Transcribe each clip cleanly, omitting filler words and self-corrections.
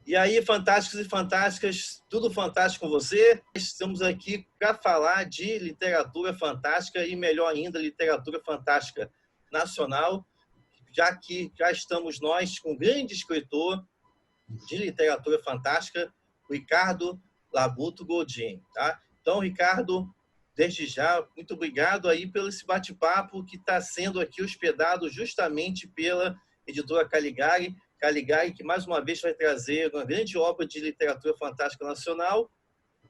E aí, fantásticos e fantásticas, tudo fantástico com você? Estamos aqui para falar de literatura fantástica e, melhor ainda, literatura fantástica nacional, já que já estamos nós com um grande escritor de literatura fantástica, o Ricardo Labuto Godin. Tá? Então, Ricardo, desde já, muito obrigado aí pelo esse bate-papo que está sendo aqui hospedado justamente pela editora Caligari, que mais uma vez vai trazer uma grande obra de literatura fantástica nacional,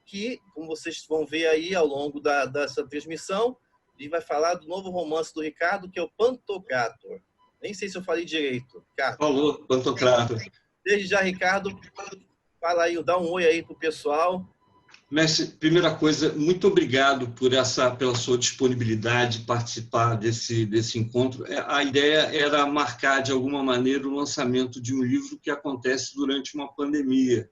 que, como vocês vão ver aí ao longo dessa transmissão, a gente vai falar do novo romance do Ricardo, que é o Pantocrator. Nem sei se eu falei direito, Ricardo. Falou, Pantocrator. Desde já, Ricardo, fala aí, dá um oi aí para o pessoal. Mestre, primeira coisa, muito obrigado pela sua disponibilidade de participar desse encontro. A ideia era marcar, de alguma maneira, o lançamento de um livro que acontece durante uma pandemia.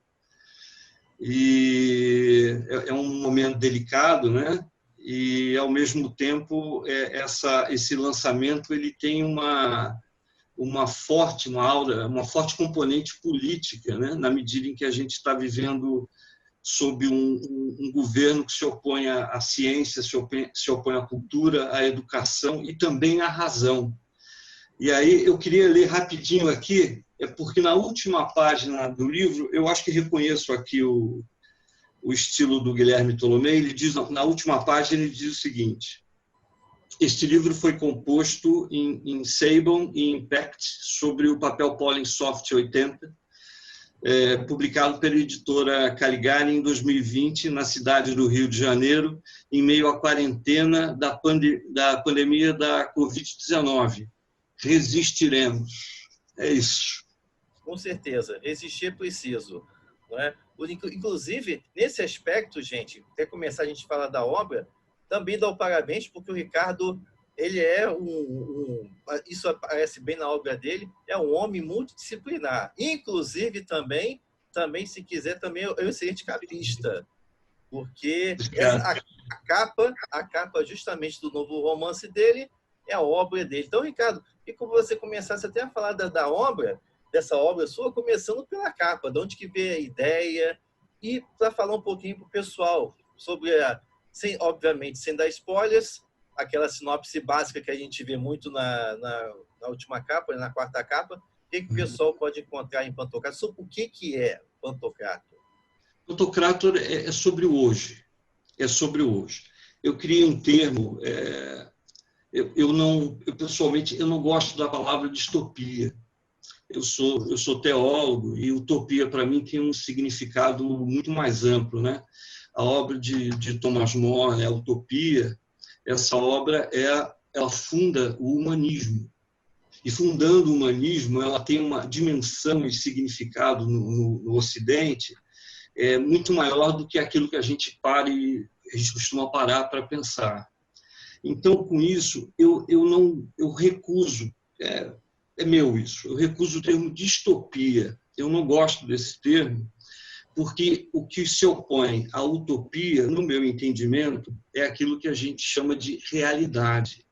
E é um momento delicado, né? E, ao mesmo tempo, esse lançamento ele tem uma forte componente política, né? Na medida em que a gente está vivendo sob um governo que se opõe à ciência, se opõe à cultura, à educação e também à razão. E aí eu queria ler rapidinho aqui, porque na última página do livro, eu acho que reconheço aqui o estilo do Guilherme Tolomei, ele diz, na última página ele diz o seguinte: este livro foi composto em Sabon e Impact sobre o papel Pollen Soft 80, publicado pela editora Caligari em 2020, na cidade do Rio de Janeiro, em meio à quarentena da pandemia da Covid-19. Resistiremos. É isso. Com certeza, resistir é preciso. Não é? Inclusive, nesse aspecto, gente, até começar a gente falar da obra, também dá o parabéns, porque o Ricardo, ele é isso aparece bem na obra dele, é um homem multidisciplinar. Inclusive, também se quiser, também é um excelente capista, porque a capa justamente do novo romance dele é a obra dele. Então, Ricardo, e como você começasse até a falar da obra, dessa obra sua, começando pela capa, de onde que veio a ideia, e para falar um pouquinho para o pessoal sobre, obviamente, sem dar spoilers, aquela sinopse básica que a gente vê muito na última capa, na quarta capa, o que o pessoal pode encontrar em Pantocrator? Sobre o que é Pantocrator? Pantocrator é sobre o hoje. É sobre o hoje. Eu criei um termo, eu pessoalmente, eu não gosto da palavra distopia. Eu sou teólogo e utopia, para mim, tem um significado muito mais amplo, né? A obra de Thomas More, a Utopia, essa obra ela funda o humanismo. E, fundando o humanismo, ela tem uma dimensão e significado no Ocidente muito maior do que aquilo que a gente costuma parar para pensar. Então, com isso, eu recuso, é meu isso, eu recuso o termo distopia. Eu não gosto desse termo, porque o que se opõe à utopia, no meu entendimento, é aquilo que a gente chama de realidade.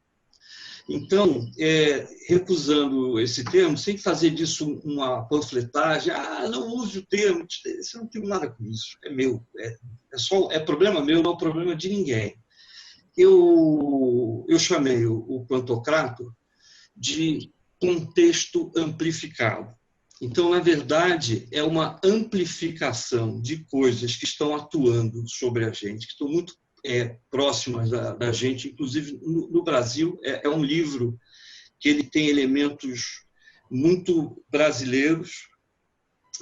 Então, recusando esse termo, sem fazer disso uma panfletagem, não use o termo, eu não tenho nada com isso, é meu, é problema meu, não é problema de ninguém. Eu chamei o Pantocrator de contexto amplificado. Então, na verdade, é uma amplificação de coisas que estão atuando sobre a gente, que estão muito próximas da gente. Inclusive, no Brasil, é um livro que ele tem elementos muito brasileiros.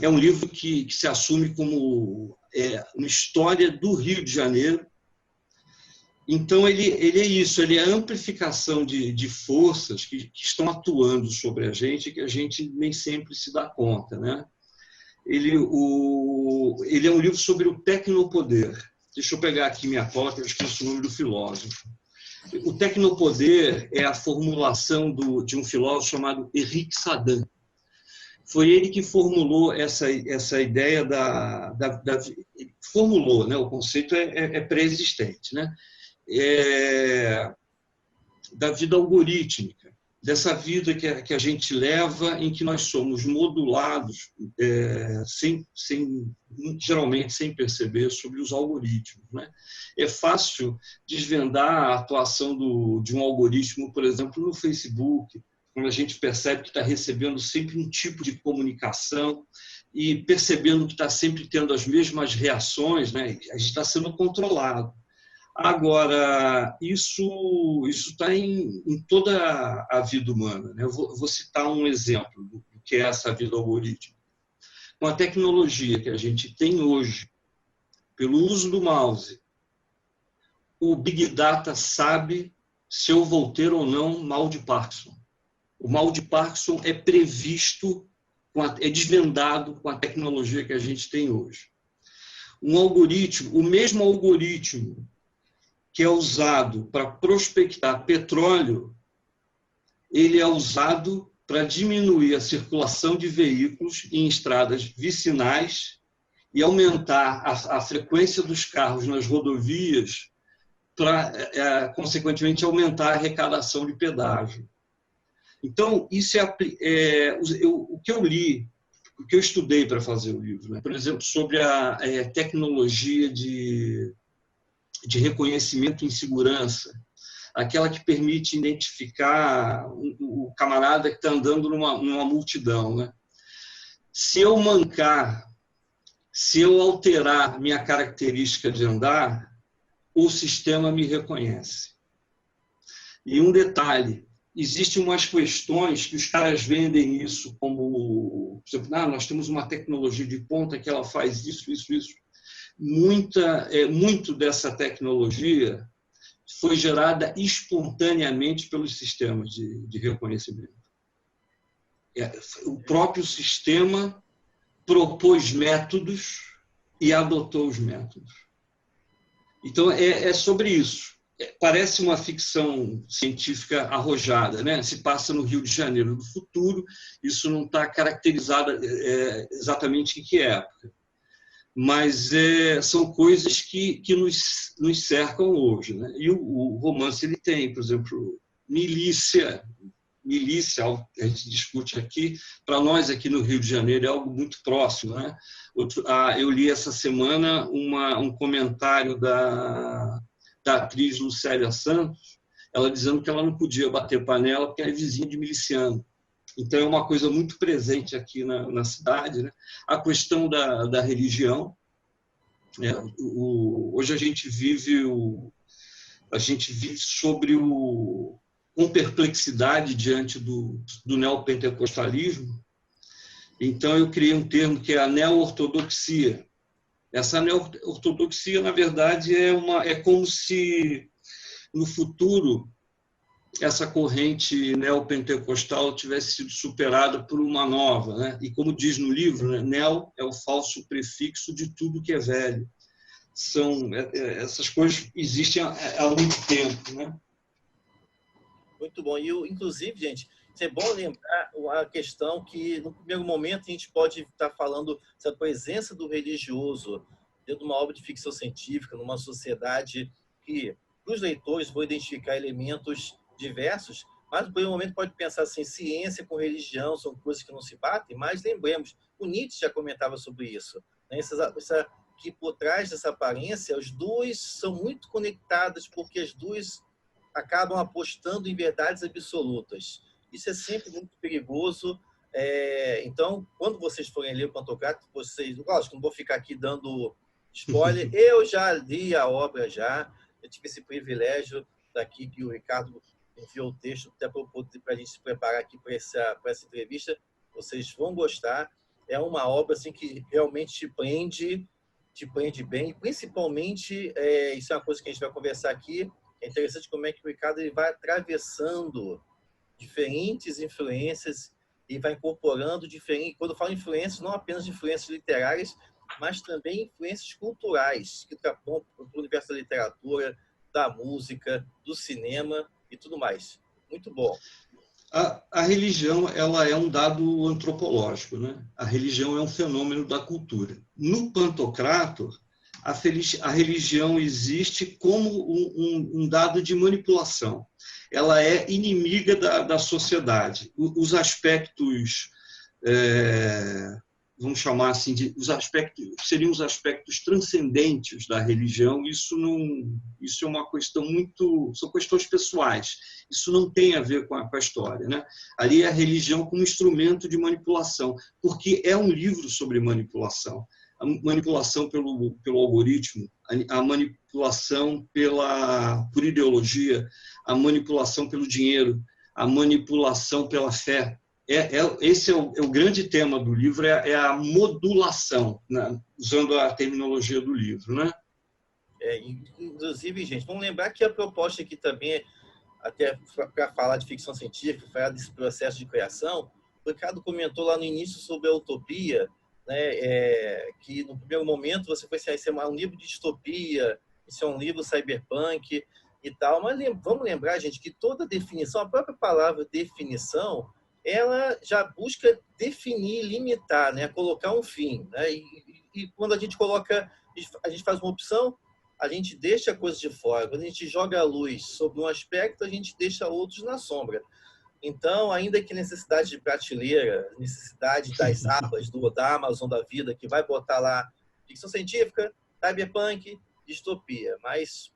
É um livro que se assume como uma história do Rio de Janeiro. Então, ele é isso, ele é a amplificação de forças que estão atuando sobre a gente, que a gente nem sempre se dá conta, né? Ele é um livro sobre o tecnopoder. Deixa eu pegar aqui minha cola, que eu esqueci o nome do filósofo. O tecnopoder é a formulação de um filósofo chamado Henrique Sadan. Foi ele que formulou essa ideia formulou, né? O conceito é pré-existente, né? Da vida algorítmica. dessa vida que a gente leva, em que nós somos modulados, geralmente sem perceber, sobre os algoritmos, né? É fácil desvendar a atuação de um algoritmo, por exemplo, no Facebook, quando a gente percebe que está recebendo sempre um tipo de comunicação e percebendo que está sempre tendo as mesmas reações, né? A gente está sendo controlado. Agora, isso está em toda a vida humana, né? Eu vou citar um exemplo do que é essa vida algorítmica. Com a tecnologia que a gente tem hoje, pelo uso do mouse, o Big Data sabe se eu vou ter ou não mal de Parkinson. O mal de Parkinson é previsto, é desvendado com a tecnologia que a gente tem hoje. Um algoritmo, o mesmo algoritmo que é usado para prospectar petróleo, ele é usado para diminuir a circulação de veículos em estradas vicinais e aumentar a frequência dos carros nas rodovias para, consequentemente, aumentar a arrecadação de pedágio. Então, isso o que eu li, o que eu estudei para fazer o livro, né? Por exemplo, sobre a tecnologia de reconhecimento em segurança, aquela que permite identificar o camarada que está andando numa multidão, né? Se eu mancar, se eu alterar minha característica de andar, o sistema me reconhece. E um detalhe, existem umas questões que os caras vendem isso como, por exemplo, nós temos uma tecnologia de ponta que ela faz isso. Muito dessa tecnologia foi gerada espontaneamente pelos sistemas de reconhecimento. O próprio sistema propôs métodos e adotou os métodos. Então, é sobre isso. Parece uma ficção científica arrojada, né? Se passa no Rio de Janeiro do futuro, isso não está caracterizado exatamente em que época. Mas são coisas que nos cercam hoje, né? E o romance ele tem, por exemplo, milícia, a gente discute aqui, para nós aqui no Rio de Janeiro é algo muito próximo, né? Eu li essa semana um comentário da atriz Lucélia Santos, ela dizendo que ela não podia bater panela porque é vizinha de miliciano. Então, é uma coisa muito presente aqui na cidade, né? A questão da religião. Hoje a gente vive com perplexidade diante do neopentecostalismo. Então, eu criei um termo que é a neo-ortodoxia. Essa neo-ortodoxia, na verdade, é como se, no futuro, essa corrente neopentecostal tivesse sido superada por uma nova, né? E como diz no livro, né? Neo é o falso prefixo de tudo que é velho. Essas coisas existem há muito tempo, né? Muito bom. E, inclusive, gente, é bom lembrar a questão que, no primeiro momento, a gente pode estar falando da presença do religioso dentro de uma obra de ficção científica, numa sociedade que, para os leitores, vão identificar elementos diversos, mas, no primeiro momento, pode pensar assim, ciência com religião são coisas que não se batem, mas lembremos, o Nietzsche já comentava sobre isso, né? Que por trás dessa aparência, as duas são muito conectadas, porque as duas acabam apostando em verdades absolutas. Isso é sempre muito perigoso. Então, quando vocês forem ler o Pantocrator, lógico, não vou ficar aqui dando spoiler, eu já li a obra já, eu tive esse privilégio daqui que o Ricardo enviou o texto até para a gente se preparar aqui para essa entrevista. Vocês vão gostar. É uma obra assim, que realmente te prende bem, e principalmente, isso é uma coisa que a gente vai conversar aqui, é interessante como é que o Ricardo ele vai atravessando diferentes influências e vai incorporando diferentes, quando eu falo influências, não apenas influências literárias, mas também influências culturais, que estão para o universo da literatura, da música, do cinema e tudo mais. Muito bom. A religião ela é um dado antropológico, né? A religião é um fenômeno da cultura. No Pantocrator, a religião existe como um dado de manipulação. Ela é inimiga da sociedade. Os aspectos, vamos chamar assim, seriam os aspectos transcendentes da religião. Isso é uma questão são questões pessoais. Isso não tem a ver com a história, né? Ali é a religião como instrumento de manipulação, porque é um livro sobre manipulação. A manipulação pelo algoritmo, a manipulação por ideologia, a manipulação pelo dinheiro, a manipulação pela fé. Esse é o grande tema do livro, é a modulação, né? Usando a terminologia do livro, né? Inclusive, gente, vamos lembrar que a proposta aqui também, até para falar de ficção científica, falar desse processo de criação, o Ricardo comentou lá no início sobre a utopia, né, que no primeiro momento você foi assim, isso é um livro de distopia, isso é um livro cyberpunk e tal, mas vamos lembrar, gente, que toda definição, a própria palavra definição, ela já busca definir, limitar, né, colocar um fim, né, e quando a gente faz uma opção, a gente deixa coisas de fora, quando a gente joga a luz sobre um aspecto, a gente deixa outros na sombra. Então, ainda que necessidade de prateleira, necessidade das abas da Amazon da vida, que vai botar lá ficção científica, cyberpunk, distopia. Mas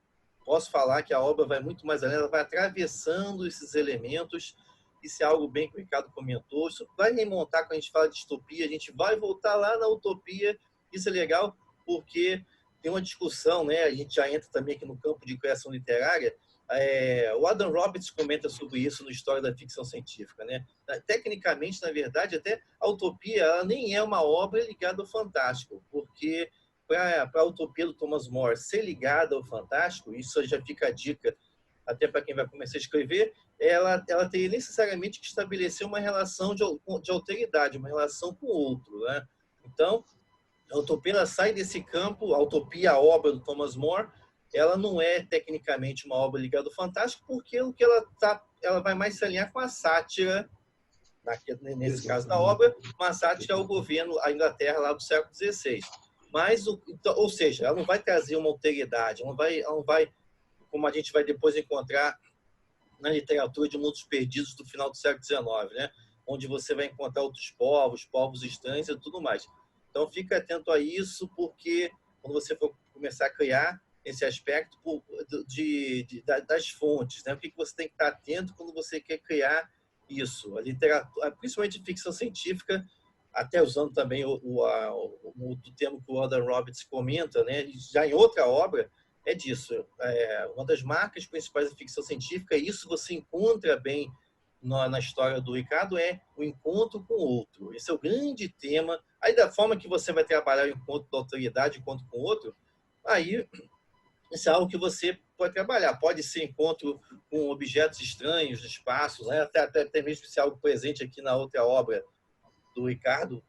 posso falar que a obra vai muito mais além, ela vai atravessando esses elementos. Isso é algo bem que o Ricardo comentou. Isso vai remontar quando a gente fala de distopia, a gente vai voltar lá na utopia. Isso é legal porque tem uma discussão, né? A gente já entra também aqui no campo de criação literária. O Adam Roberts comenta sobre isso no História da Ficção Científica, né? Tecnicamente, na verdade, até a utopia ela nem é uma obra ligada ao fantástico, porque para a utopia do Thomas More ser ligada ao fantástico, isso já fica a dica até para quem vai começar a escrever, ela teria necessariamente que estabelecer uma relação de alteridade, uma relação com o outro, né? Então, a utopia ela sai desse campo, a utopia, a obra do Thomas More, ela não é tecnicamente uma obra ligada ao fantástico, porque o que ela vai mais se alinhar com a sátira, nesse caso da obra, uma sátira ao governo, à Inglaterra lá do século XVI. Mas, ou seja, ela não vai trazer uma alteridade, ela não vai, como a gente vai depois encontrar na literatura de Mundos Perdidos do final do século XIX, né? Onde você vai encontrar outros povos estranhos e tudo mais. Então, fica atento a isso, porque quando você for começar a criar esse aspecto das fontes, né? O que você tem que estar atento quando você quer criar isso? A literatura, principalmente ficção científica, até usando também o termo que o Adam Roberts comenta, né? Já em outra obra, é disso. Uma das marcas principais da ficção científica, e isso você encontra bem na história do Ricardo, é o encontro com o outro. Esse é o grande tema. Aí, da forma que você vai trabalhar o encontro da autoridade, o encontro com o outro, aí isso é algo que você pode trabalhar. Pode ser encontro com objetos estranhos, espaços, né? até mesmo se algo presente aqui na outra obra do Ricardo,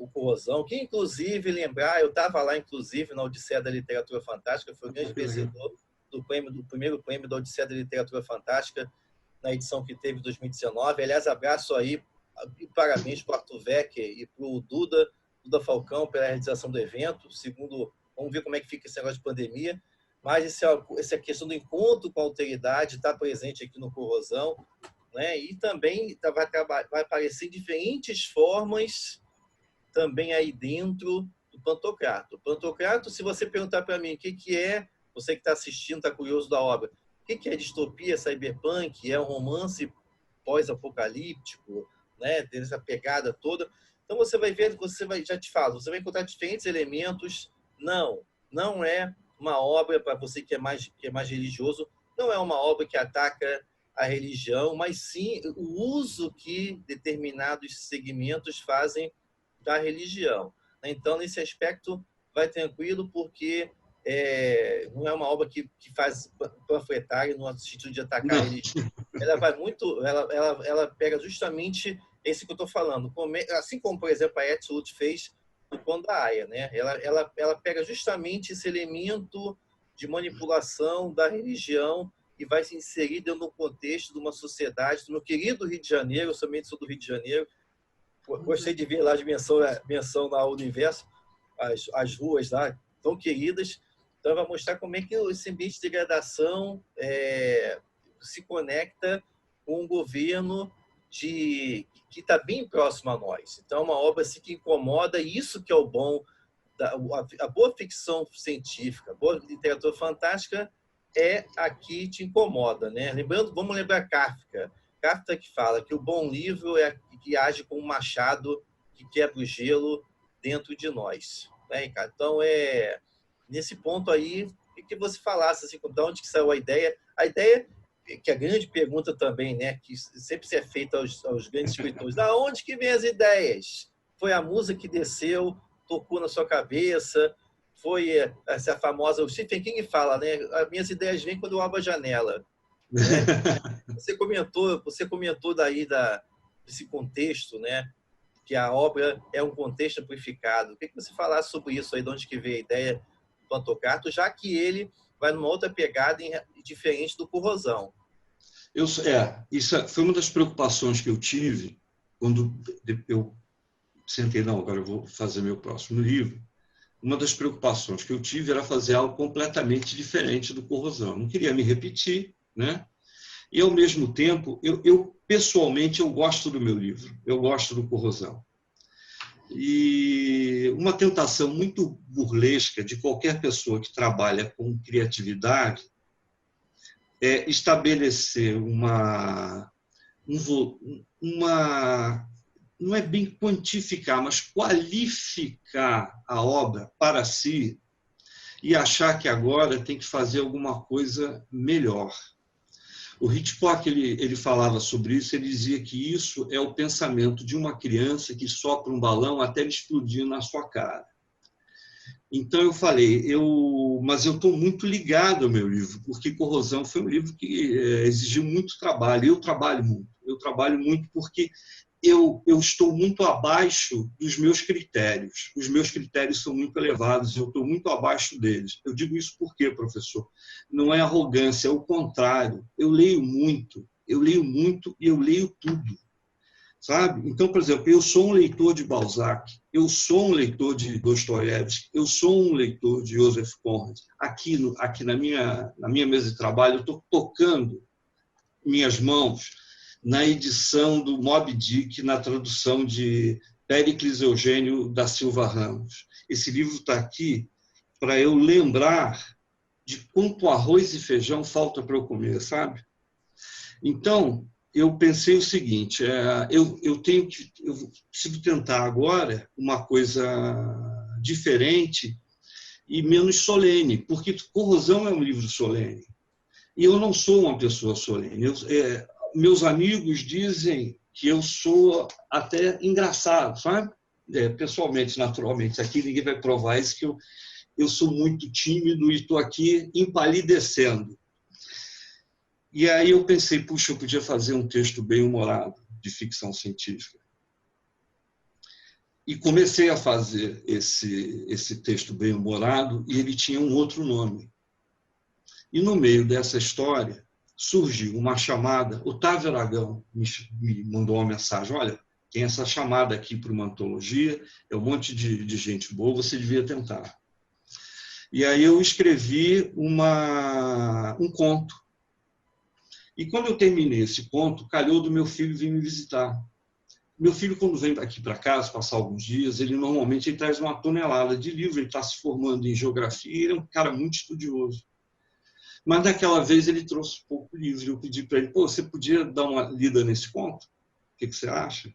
o Corrosão, que inclusive, lembrar, eu estava lá, inclusive, na Odisseia da Literatura Fantástica, foi o grande vencedor do primeiro prêmio da Odisseia da Literatura Fantástica, na edição que teve em 2019. Aliás, abraço aí e parabéns para o Arthur Wecker e para o Duda Falcão pela realização do evento. Vamos ver como é que fica esse negócio de pandemia. Mas essa questão do encontro com a alteridade está presente aqui no Corrosão, né? E também vai aparecer diferentes formas também aí dentro do Pantocrator. Pantocrator, se você perguntar para mim o que é, você que está assistindo, está curioso da obra, o que é distopia, cyberpunk, é um romance pós-apocalíptico, né? Tem essa pegada toda. Então você vai ver, já te falo, você vai encontrar diferentes elementos. Não é uma obra para você que é mais religioso, não é uma obra que ataca a religião, mas sim o uso que determinados segmentos fazem da religião. Então, nesse aspecto, vai tranquilo, porque não é uma obra que faz panfletário no sentido de atacar a religião. Ela vai muito, ela pega justamente esse que eu estou falando, assim como, por exemplo, a Etude fez do Pão da Aya, né? Ela pega justamente esse elemento de manipulação da religião e vai se inserir dentro do contexto de uma sociedade, do meu querido Rio de Janeiro. Eu somente sou do Rio de Janeiro, gostei de ver lá de menção na Universo, as ruas lá, tão queridas. Então, vai mostrar como é que esse ambiente de degradação se conecta com um governo que está bem próximo a nós. Então, é uma obra assim, que incomoda, e isso que é o bom, a boa ficção científica, a boa literatura fantástica aqui te incomoda, né? Vamos lembrar Kafka. Kafka que fala que o bom livro é que age como um machado que quebra o gelo dentro de nós. Né, Ricardo? Então, nesse ponto aí, que você falasse assim, de onde que saiu a ideia. A ideia, que é a grande pergunta também, né, que sempre se é feita aos grandes escritores, da onde que vem as ideias? Foi a musa que desceu, tocou na sua cabeça? Foi essa famosa... O Stephen King fala, né? As minhas ideias vêm quando eu abro a janela. Né? Você comentou daí desse contexto, né? Que a obra é um contexto amplificado. O que você falasse sobre isso aí, de onde que veio a ideia do Pantocrator, já que ele vai numa outra pegada diferente do Corrosão? Isso foi uma das preocupações que eu tive quando eu sentei, não, agora eu vou fazer meu próximo livro. Uma das preocupações que eu tive era fazer algo completamente diferente do Corrosão. Eu não queria me repetir, né? E, ao mesmo tempo, pessoalmente, eu gosto do meu livro, eu gosto do Corrosão. E uma tentação muito burlesca de qualquer pessoa que trabalha com criatividade é estabelecer não é bem quantificar, mas qualificar a obra para si e achar que agora tem que fazer alguma coisa melhor. O Hitchcock ele falava sobre isso, ele dizia que isso é o pensamento de uma criança que sopra um balão até ele explodir na sua cara. Então eu falei, mas eu estou muito ligado ao meu livro, porque Corrosão foi um livro que exigiu muito trabalho. Eu trabalho muito porque eu estou muito abaixo dos meus critérios. Os meus critérios são muito elevados, eu estou muito abaixo deles. Eu digo isso por quê, professor? Não é arrogância, é o contrário. Eu leio muito e eu leio tudo. Sabe? Então, por exemplo, eu sou um leitor de Balzac, eu sou um leitor de Dostoiévski, eu sou um leitor de Joseph Conrad. Aqui na minha mesa de trabalho, eu estou tocando minhas mãos na edição do Moby Dick, na tradução de Péricles Eugênio da Silva Ramos. Esse livro está aqui para eu lembrar de quanto arroz e feijão falta para eu comer, sabe? Então, eu pensei o seguinte, eu preciso tentar agora uma coisa diferente e menos solene, porque Corrosão é um livro solene. E eu não sou uma pessoa solene. Meus amigos dizem que eu sou até engraçado, sabe? Pessoalmente, naturalmente. Aqui ninguém vai provar isso, que eu sou muito tímido e estou aqui empalidecendo. E aí eu pensei, puxa, eu podia fazer um texto bem-humorado de ficção científica. E comecei a fazer esse texto bem-humorado e ele tinha um outro nome. E no meio dessa história surgiu uma chamada. Otávio Aragão me mandou uma mensagem, olha, tem essa chamada aqui para uma antologia, é um monte de gente boa, você devia tentar. E aí eu escrevi um conto. E quando eu terminei esse conto, calhou do meu filho vir me visitar. Meu filho, quando vem aqui para casa, passar alguns dias, ele normalmente traz uma tonelada de livro, ele está se formando em geografia, ele é um cara muito estudioso. Mas daquela vez ele trouxe pouco livro. Eu pedi para ele, você podia dar uma lida nesse conto? O que você acha?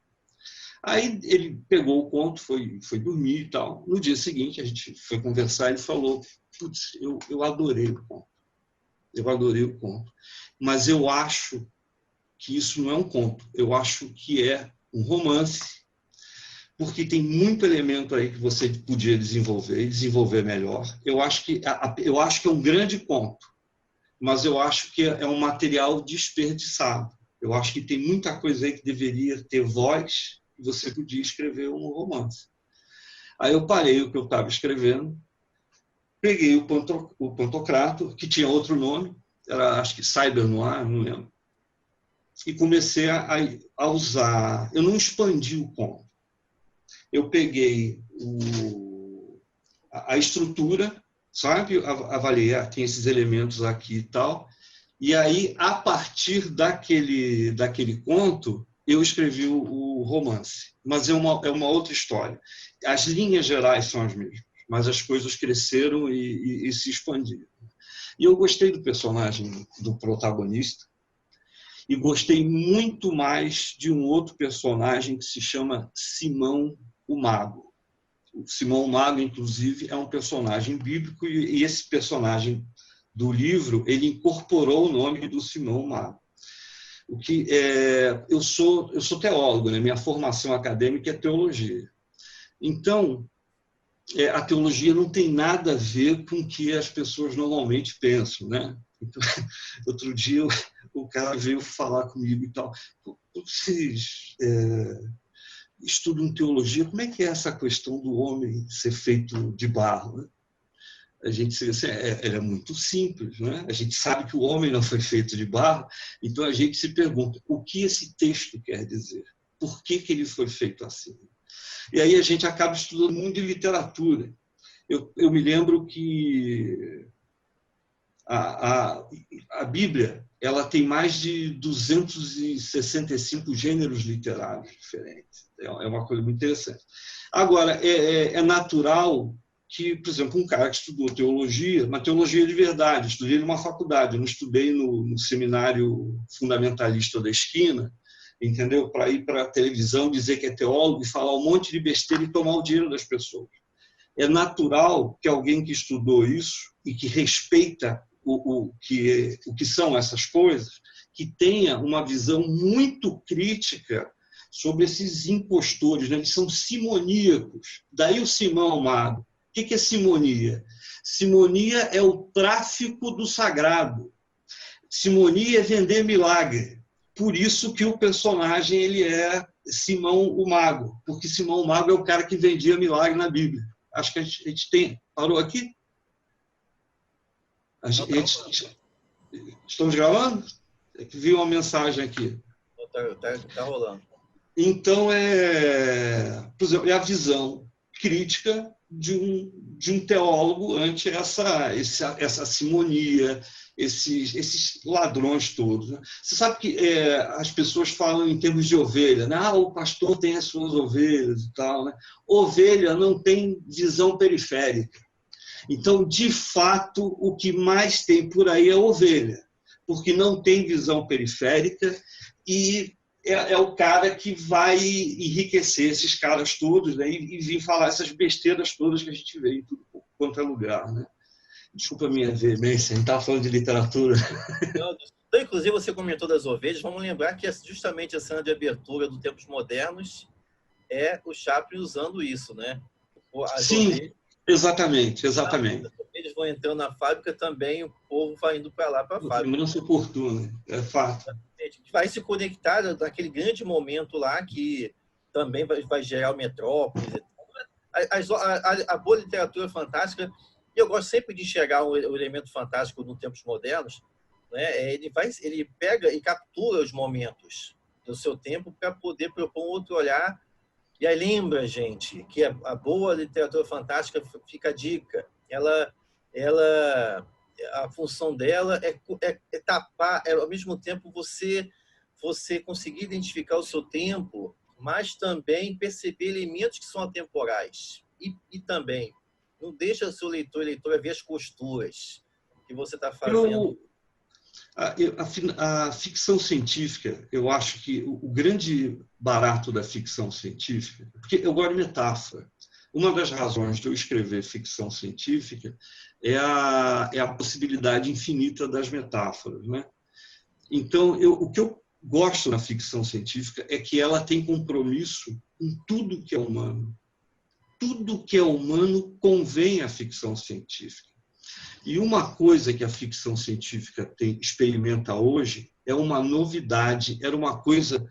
Aí ele pegou o conto, foi dormir e tal. No dia seguinte, a gente foi conversar, ele falou, putz, eu adorei o conto. Eu adorei o conto. Mas eu acho que isso não é um conto. Eu acho que é um romance, porque tem muito elemento aí que você podia desenvolver e desenvolver melhor. Eu acho que é um grande conto, mas eu acho que é um material desperdiçado. Eu acho que tem muita coisa aí que deveria ter voz e você podia escrever um romance. Aí eu parei o que eu estava escrevendo, peguei o Pantocrator, que tinha outro nome, era acho que Cyber Noir, não lembro, e comecei a usar. Eu não expandi o conto. Eu peguei a estrutura, sabe? Avaliei, tem esses elementos aqui e tal. E aí, a partir daquele conto, eu escrevi o romance. Mas é uma outra história. As linhas gerais são as mesmas, mas as coisas cresceram e se expandiram. E eu gostei do personagem do protagonista e gostei muito mais de um outro personagem que se chama Simão o Mago. O Simão o Mago, inclusive, é um personagem bíblico e esse personagem do livro, ele incorporou o nome do Simão o Mago. Eu sou teólogo, né? Minha formação acadêmica é teologia. Então, a teologia não tem nada a ver com o que as pessoas normalmente pensam, né? Então, outro dia o cara veio falar comigo e tal. Vocês estudam teologia, como é que é essa questão do homem ser feito de barro, né? A gente é muito simples, né? A gente sabe que o homem não foi feito de barro, então a gente se pergunta o que esse texto quer dizer, por que ele foi feito assim. E aí a gente acaba estudando muito de literatura. Eu me lembro que a Bíblia ela tem mais de 265 gêneros literários diferentes. É uma coisa muito interessante. Agora, é natural que, por exemplo, um cara que estudou teologia, uma teologia de verdade, estudei numa faculdade, eu não estudei no seminário fundamentalista da esquina, entendeu? Para ir para a televisão dizer que é teólogo e falar um monte de besteira e tomar o dinheiro das pessoas. É natural que alguém que estudou isso e que respeita o que são essas coisas, que tenha uma visão muito crítica sobre esses impostores, né? Eles são simoníacos. Daí o Simão Mago. O que é simonia? Simonia é o tráfico do sagrado. Simonia é vender milagre. Por isso que o personagem ele é Simão o Mago, porque Simão o Mago é o cara que vendia milagre na Bíblia. Acho que a gente tem... Parou aqui? Estamos gravando? É que vi uma mensagem aqui. Tá rolando. Então, por exemplo, é a visão crítica de um teólogo ante essa simonia, esses ladrões todos, né? Você sabe que as pessoas falam em termos de ovelha, né? O pastor tem as suas ovelhas e tal, né? Ovelha não tem visão periférica. Então, de fato, o que mais tem por aí é ovelha, porque não tem visão periférica e é o cara que vai enriquecer esses caras todos, né, e vir falar essas besteiras todas que a gente vê em tudo quanto é lugar, né? Desculpa a minha veemência, a gente estava falando de literatura. Não, então, inclusive, você comentou das ovelhas. Vamos lembrar que justamente a cena de abertura do Tempos Modernos é o Chaplin usando isso, né? Sim, ovelhas, exatamente. As ovelhas vão entrando na fábrica também, o povo vai indo para lá, para a fábrica. Lembrança oportuna, é fato. Vai se conectar naquele grande momento lá que também vai gerar o Metrópolis. A boa literatura fantástica, e eu gosto sempre de enxergar o elemento fantástico no Tempos Modernos, né? Ele pega e captura os momentos do seu tempo para poder propor um outro olhar. E aí lembra, gente, que a boa literatura fantástica, fica a dica, a função dela é tapar, ao mesmo tempo você conseguir identificar o seu tempo, mas também perceber elementos que são atemporais. E também, não deixa o seu leitor e leitora ver as costuras que você está fazendo. A ficção científica, eu acho que o grande barato da ficção científica, porque eu gosto de metáfora. Uma das razões de eu escrever ficção científica é a possibilidade infinita das metáforas, né? Então, o que eu gosto na ficção científica é que ela tem compromisso com tudo que é humano. Tudo que é humano convém à ficção científica. E uma coisa que a ficção científica experimenta hoje é uma novidade, era uma coisa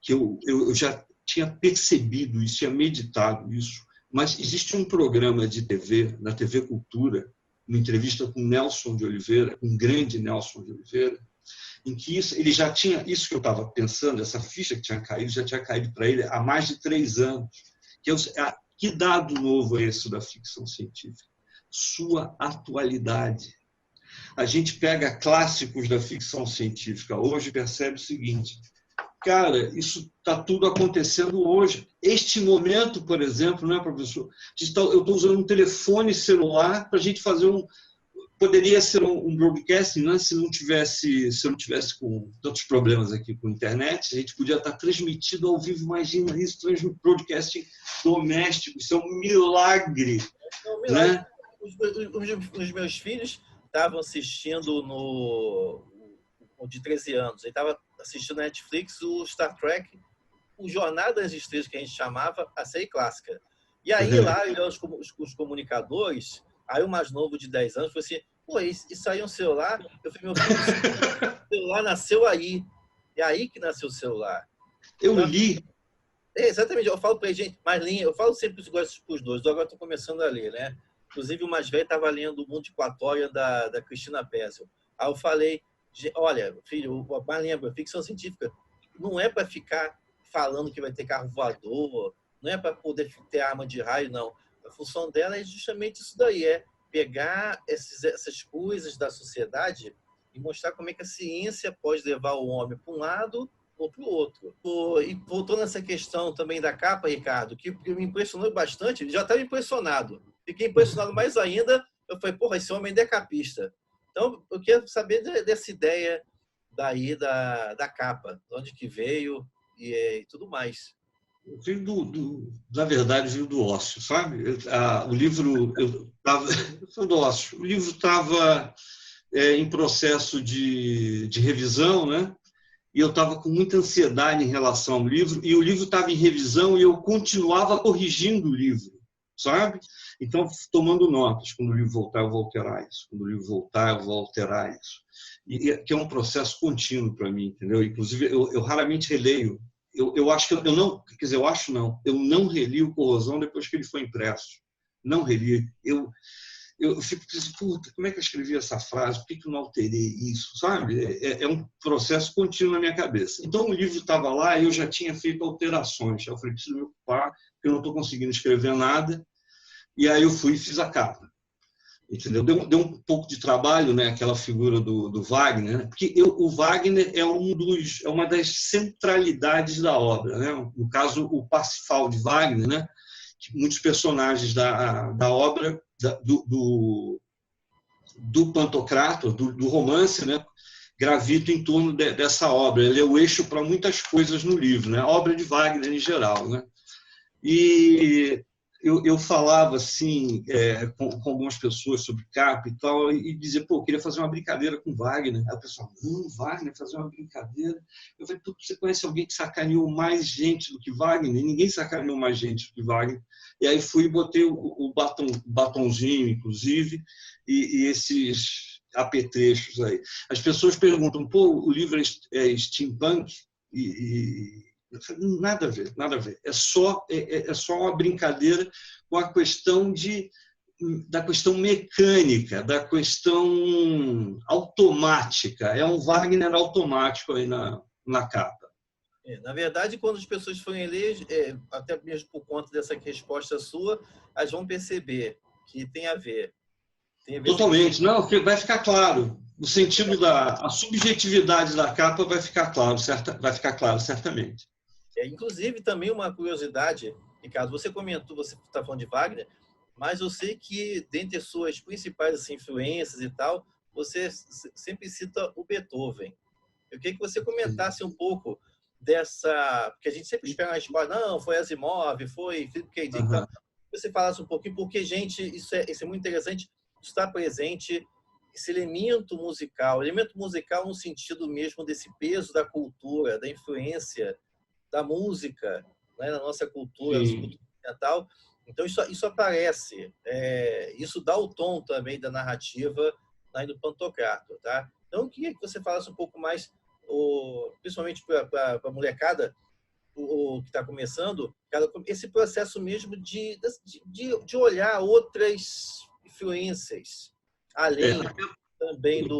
que eu já tinha percebido isso, tinha meditado isso, mas existe um programa de TV, na TV Cultura, uma entrevista com Nelson de Oliveira, um grande Nelson de Oliveira, em que ele já tinha, isso que eu estava pensando, essa ficha que tinha caído, já tinha caído para ele há mais de 3 anos, Que dado novo é esse da ficção científica? Sua atualidade. A gente pega clássicos da ficção científica hoje e percebe o seguinte: cara, isso está tudo acontecendo hoje. Este momento, por exemplo, né, professor? Eu estou usando um telefone celular para a gente fazer um. Poderia ser um broadcasting, né? Se eu não tivesse com tantos problemas aqui com a internet, a gente podia estar transmitido ao vivo. Imagina isso, broadcasting doméstico. Isso é um milagre. É um milagre. Né? Os meus filhos estavam assistindo de 13 anos. Ele estava assistindo na Netflix o Star Trek, o Jornada das Estrelas, que a gente chamava a série clássica. E aí lá, os comunicadores, aí o mais novo de 10 anos falou assim: pô, isso aí é um celular? Eu falei: meu filho, o celular nasceu aí. É aí que nasceu o celular. Eu li. Exatamente, eu falo para a gente, mas eu falo sempre para os dois, agora estou começando a ler, né? Inclusive, o mais velho estava lendo o Multiplatória da Cristina Pezzel. Aí eu falei: olha, filho, mas lembra, ficção científica não é para ficar falando que vai ter carro voador, não é para poder ter arma de raio, não. A função dela é justamente isso daí, é pegar essas coisas da sociedade e mostrar como é que a ciência pode levar o homem para um lado ou para o outro. E voltando nessa questão também da capa, Ricardo, que me impressionou bastante, já estava impressionado. Fiquei impressionado mais ainda. Eu falei: porra, esse homem é decapista. Então, eu quero saber dessa ideia daí da capa, de onde que veio e tudo mais. Veio na verdade, veio do ócio, sabe? O livro foi do ócio. O livro estava em processo de revisão, né? E eu estava com muita ansiedade em relação ao livro, e o livro estava em revisão e eu continuava corrigindo o livro, sabe? Então, tomando notas: quando o livro voltar, eu vou alterar isso; quando o livro voltar, eu vou alterar isso. Que é um processo contínuo para mim, entendeu? Inclusive, eu raramente releio. Eu acho que eu não, quer dizer, eu não reli o Corrosão depois que ele foi impresso. Não reli. Eu fico pensando: puta, como é que eu escrevi essa frase? Por que eu não alterei isso? Sabe? É um processo contínuo na minha cabeça. Então, o livro estava lá e eu já tinha feito alterações. Eu falei: preciso me ocupar, porque eu não estou conseguindo escrever nada. E aí eu fui e fiz a capa. Entendeu? Deu um pouco de trabalho, né, aquela figura do Wagner, né? Porque o Wagner é uma das centralidades da obra, né? No caso, o Parsifal de Wagner, né? Que muitos personagens da obra do Pantocrator, do romance, né, gravitam em torno dessa obra. Ele é o eixo para muitas coisas no livro, né? A obra de Wagner em geral, né? E eu falava assim com algumas pessoas sobre capa e tal, e dizia: pô, eu queria fazer uma brincadeira com Wagner. Aí o pessoal: Wagner, fazer uma brincadeira? Eu falei: pô, você conhece alguém que sacaneou mais gente do que Wagner? E ninguém sacaneou mais gente do que Wagner. E aí fui e botei o batonzinho, inclusive, e esses apetrechos aí. As pessoas perguntam: pô, o livro é steampunk? Nada a ver, nada a ver. É só uma brincadeira com a questão da questão mecânica, da questão automática. É um Wagner automático aí na capa. Na verdade, quando as pessoas forem ler, até mesmo por conta dessa resposta sua, elas vão perceber que tem a ver. Totalmente. Não, vai ficar claro. O sentido a subjetividade da capa vai ficar claro, certamente. Inclusive, também uma curiosidade, Ricardo, você comentou, você está falando de Wagner, mas eu sei que, dentre as suas principais assim, influências e tal, você sempre cita o Beethoven. Eu queria que você comentasse um pouco dessa... Porque a gente sempre espera uma resposta: não, foi Asimov, foi Philip K. Dick. Então, você falasse um pouquinho, porque, gente, isso é muito interessante, está presente esse elemento musical no sentido mesmo desse peso da cultura, da influência da música, né, na nossa cultura, nossa cultura ocidental. Então, isso aparece. Isso dá o tom também da narrativa lá no Pantocrator. Tá? Então, eu queria que você falasse um pouco mais, principalmente para a molecada que está começando, esse processo mesmo de olhar outras influências, além também do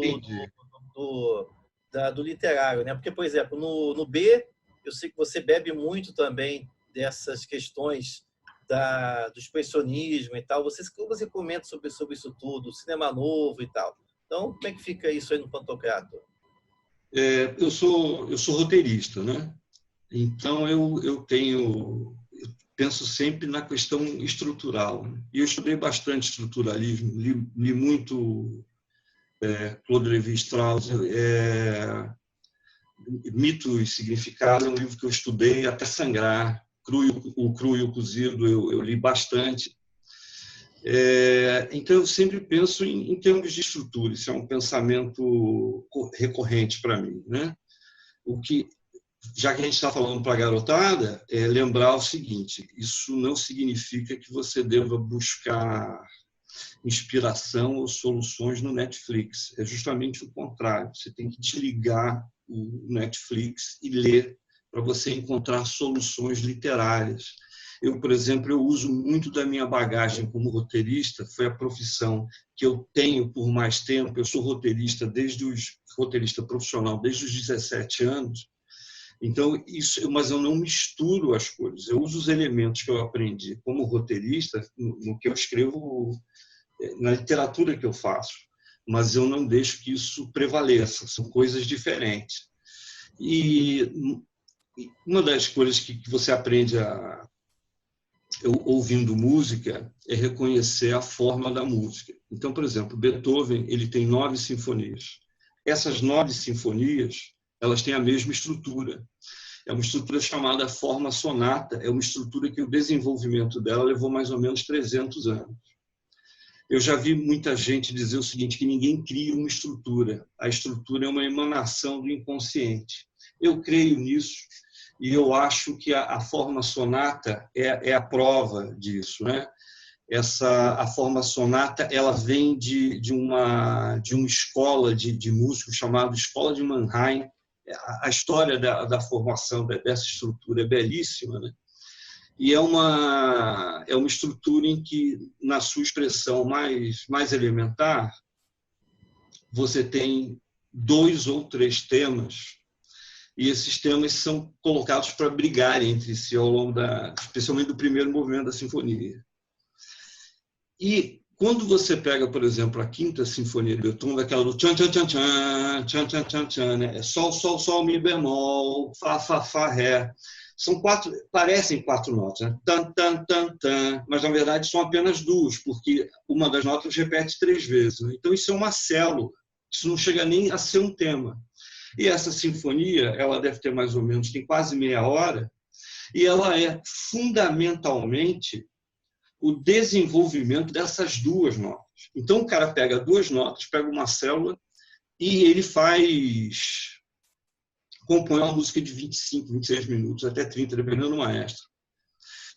literário. Né? Porque, por exemplo, no B, eu sei que você bebe muito também dessas questões do expressionismo e tal. Como você comenta sobre isso tudo, o cinema novo e tal. Então, como é que fica isso aí no Pantocrator? Eu sou roteirista, né? Então, eu penso sempre na questão estrutural. E eu estudei bastante estruturalismo, li muito Claude Lévi-Strauss, Mito e Significado, é um livro que eu estudei até sangrar. O Cru e o Cozido eu li bastante. Então, eu sempre penso em termos de estrutura. Isso é um pensamento recorrente para mim, né? Já que a gente está falando para a garotada, lembrar o seguinte: isso não significa que você deva buscar inspiração ou soluções no Netflix. É justamente o contrário. Você tem que desligar o Netflix e ler para você encontrar soluções literárias. Eu, por exemplo, eu uso muito da minha bagagem como roteirista, foi a profissão que eu tenho por mais tempo. Eu sou roteirista roteirista profissional desde os 17 anos. Então, mas eu não misturo as coisas. Eu uso os elementos que eu aprendi como roteirista no que eu escrevo, na literatura que eu faço, mas eu não deixo que isso prevaleça. São coisas diferentes. E uma das coisas que você aprende ouvindo música é reconhecer a forma da música. Então, por exemplo, Beethoven, ele tem 9 sinfonias. Essas 9 sinfonias, elas têm a mesma estrutura. É uma estrutura chamada forma sonata, é uma estrutura que o desenvolvimento dela levou mais ou menos 300 anos. Eu já vi muita gente dizer o seguinte, que ninguém cria uma estrutura. A estrutura é uma emanação do inconsciente. Eu creio nisso e eu acho que a forma sonata é a prova disso, né? A forma sonata, ela vem de uma escola de músicos chamada Escola de Mannheim. A história da formação dessa estrutura é belíssima, né? E é uma estrutura em que, na sua expressão mais elementar, você tem 2 ou 3 temas, e esses temas são colocados para brigarem entre si ao longo especialmente do primeiro movimento da sinfonia. E quando você pega, por exemplo, a Quinta Sinfonia de Beethoven, aquela do tchan, tchan, tchan, tchan, tchan, tchan, tchan, tchan, né? É sol, sol, sol, mi bemol, fá, fá, fá, ré. Parecem 4 notas, né? Tan, tan, tan, tan, mas na verdade são apenas 2, porque uma das notas repete 3 vezes. Né? Então isso é uma célula, isso não chega nem a ser um tema. E essa sinfonia, ela deve ter mais ou menos, tem quase meia hora, e ela é fundamentalmente o desenvolvimento dessas 2 notas. Então o cara pega 2 notas, pega uma célula e ele compõe uma música de 25, 26 minutos, até 30, dependendo do maestro.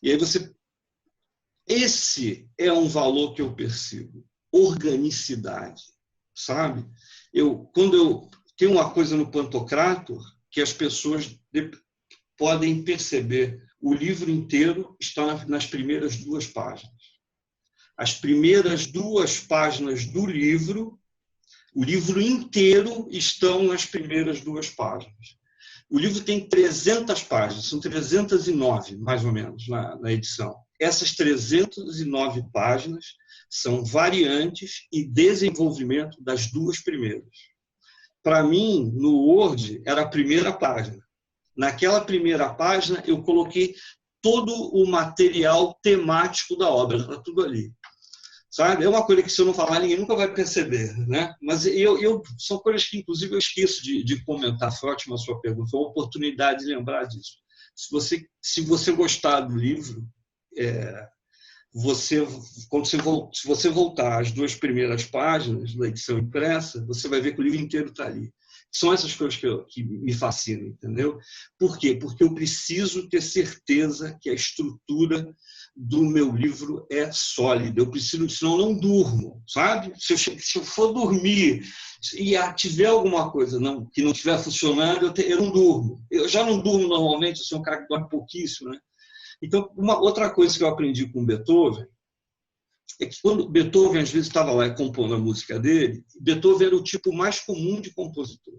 E aí esse é um valor que eu percebo, organicidade, sabe? Tem uma coisa no Pantocrator que as pessoas podem perceber. O livro inteiro está nas primeiras 2 páginas. As primeiras 2 páginas do livro, o livro inteiro estão nas primeiras 2 páginas. O livro tem 300 páginas, são 309, mais ou menos, na edição. Essas 309 páginas são variantes e desenvolvimento das 2 primeiras. Para mim, no Word, era a primeira página. Naquela primeira página, eu coloquei todo o material temático da obra, está tudo ali. Sabe? É uma coisa que, se eu não falar, ninguém nunca vai perceber. Né? Mas são coisas que, inclusive, eu esqueço de comentar. Foi ótima a sua pergunta, foi uma oportunidade de lembrar disso. Se você gostar do livro, se você voltar às 2 primeiras páginas da edição impressa, você vai ver que o livro inteiro está ali. São essas coisas que me fascinam, entendeu? Por quê? Porque eu preciso ter certeza que a estrutura do meu livro é sólida. Eu preciso, senão eu não durmo, sabe? Se eu for dormir e tiver alguma coisa que não estiver funcionando, eu não durmo. Eu já não durmo normalmente, eu sou um cara que dorme pouquíssimo, né? Então, uma outra coisa que eu aprendi com Beethoven é que quando Beethoven, às vezes, estava lá compondo a música dele, Beethoven era o tipo mais comum de compositor,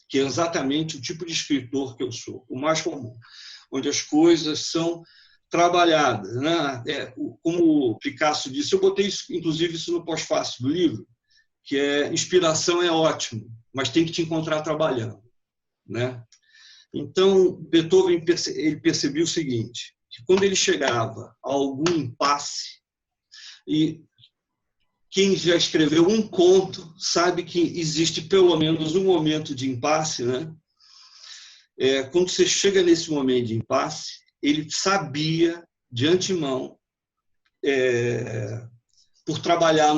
que é exatamente o tipo de escritor que eu sou, o mais comum, onde as coisas são trabalhada, né? Como o Picasso disse, eu botei isso, inclusive isso no pós-fácil do livro, que é inspiração é ótimo, mas tem que te encontrar trabalhando, né? Então, Beethoven ele percebeu o seguinte, que quando ele chegava a algum impasse, e quem já escreveu um conto sabe que existe pelo menos um momento de impasse, né? Quando você chega nesse momento de impasse, ele sabia de antemão, por trabalhar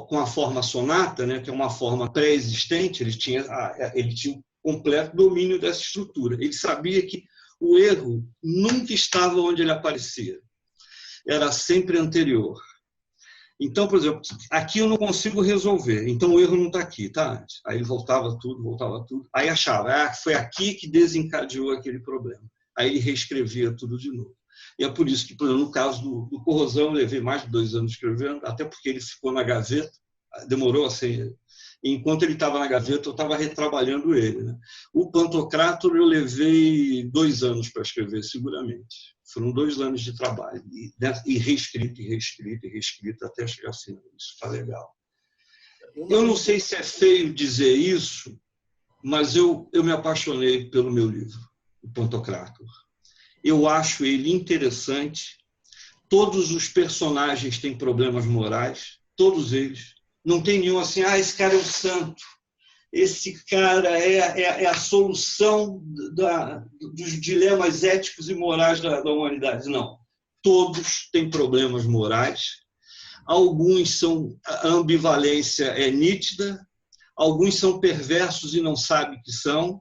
com a forma sonata, né, que é uma forma pré-existente, ele tinha um completo domínio dessa estrutura. Ele sabia que o erro nunca estava onde ele aparecia, era sempre anterior. Então, por exemplo, aqui eu não consigo resolver, então o erro não está aqui, tá? Aí ele voltava tudo, aí achava, foi aqui que desencadeou aquele problema. Aí ele reescrevia tudo de novo. E é por isso que, por exemplo, no caso do Corrosão, eu levei mais de 2 anos escrevendo, até porque ele ficou na gaveta, demorou assim. Enquanto ele estava na gaveta, eu estava retrabalhando ele, né? O Pantocrator eu levei 2 anos para escrever, seguramente. Foram 2 anos de trabalho, e reescrito, até chegar assim, isso está legal. Eu não sei se é feio dizer isso, mas eu me apaixonei pelo meu livro, o Pantocrator. Eu acho ele interessante. Todos os personagens têm problemas morais, todos eles. Não tem nenhum assim, esse cara é um santo, esse cara é a solução dos dilemas éticos e morais da humanidade. Não. Todos têm problemas morais. Alguns são, a ambivalência é nítida, alguns são perversos e não sabem que são,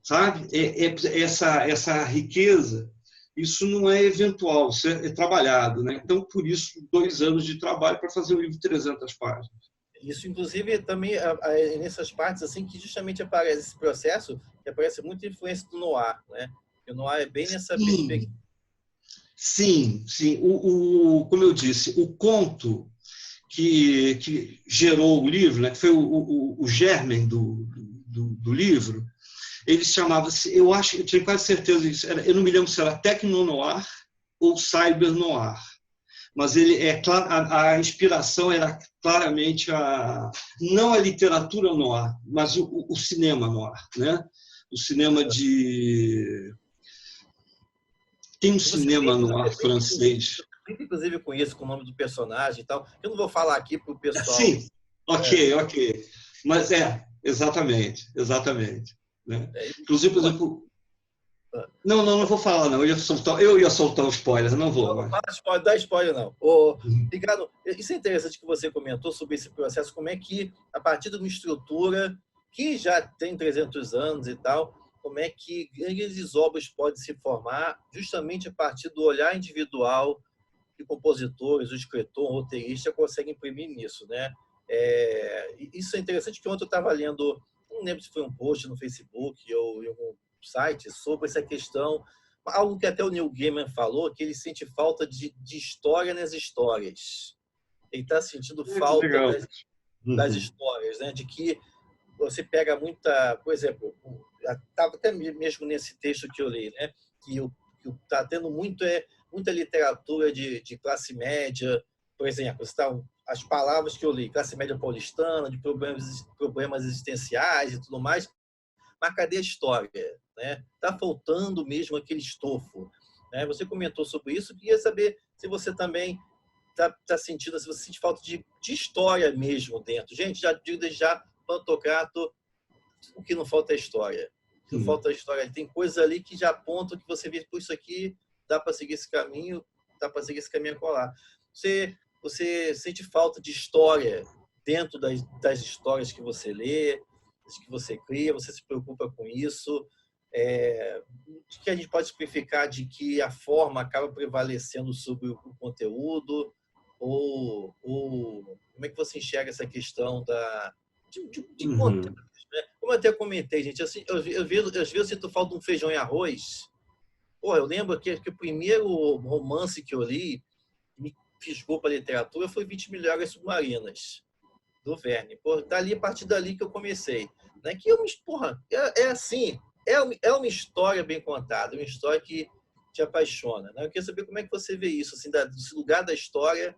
sabe? Essa riqueza, isso não é eventual, isso é trabalhado, né? Então, por isso, 2 anos de trabalho para fazer um livro de 300 páginas. Isso, inclusive, também nessas partes assim que justamente aparece esse processo, que aparece muita influência do noir, né? O noir é bem nessa perspectiva. Sim. Como eu disse, o conto que gerou o livro, né, que foi o germen do livro, ele chamava-se, eu tinha quase certeza disso, eu não me lembro se era Tecno-Noir ou Cyber-Noir, mas a inspiração era claramente não a literatura noir, mas o cinema noir, né? O cinema tem um cinema noir francês. Inclusive conheço com o nome do personagem e tal. Eu não vou falar aqui para o pessoal. Sim, ok. Mas exatamente. Né? Inclusive, por exemplo... Não vou falar, não. Eu ia soltar o spoiler, não vou. Não dá spoiler, não. Ricardo, isso é interessante que você comentou sobre esse processo, como é que, a partir de uma estrutura que já tem 300 anos e tal, como é que grandes obras podem se formar justamente a partir do olhar individual que compositores, o escritor, o roteirista conseguem imprimir nisso, né? Isso é interessante, que ontem eu estava lendo, não lembro se foi um post no Facebook ou em algum site sobre essa questão, algo que até o Neil Gaiman falou, que ele sente falta de história nas histórias. Ele está sentindo falta das histórias, né? De que você pega muita... Por exemplo, estava até mesmo nesse texto que eu li, né? Que está tendo muita literatura de classe média, por exemplo, as palavras que eu li, classe média paulistana, de problemas existenciais e tudo mais, mas cadê a história? Né? Tá faltando mesmo aquele estofo. Né? Você comentou sobre isso, queria saber se você também está sentindo, se você sente falta de história mesmo dentro. Gente, já digo desde já, Pantocrator, o que não falta é história. O que não falta é história. Tem coisas ali que já apontam, que você vê, por isso aqui dá para seguir esse caminho, a colar. Você sente falta de história dentro das histórias que você lê, que você cria, você se preocupa com isso, que a gente pode simplificar de que a forma acaba prevalecendo sobre o conteúdo, ou como é que você enxerga essa questão de conteúdo? Né? Como eu até comentei, gente, assim, às vezes eu sinto falta de um feijão e arroz. Eu lembro que o primeiro romance que eu li, me fisgou para a literatura, foi 20 Milhares Submarinas, do Verne. A partir dali que eu comecei. Né? Que assim, é uma história bem contada, uma história que te apaixona, né? Eu queria saber como é que você vê isso, assim, desse lugar da história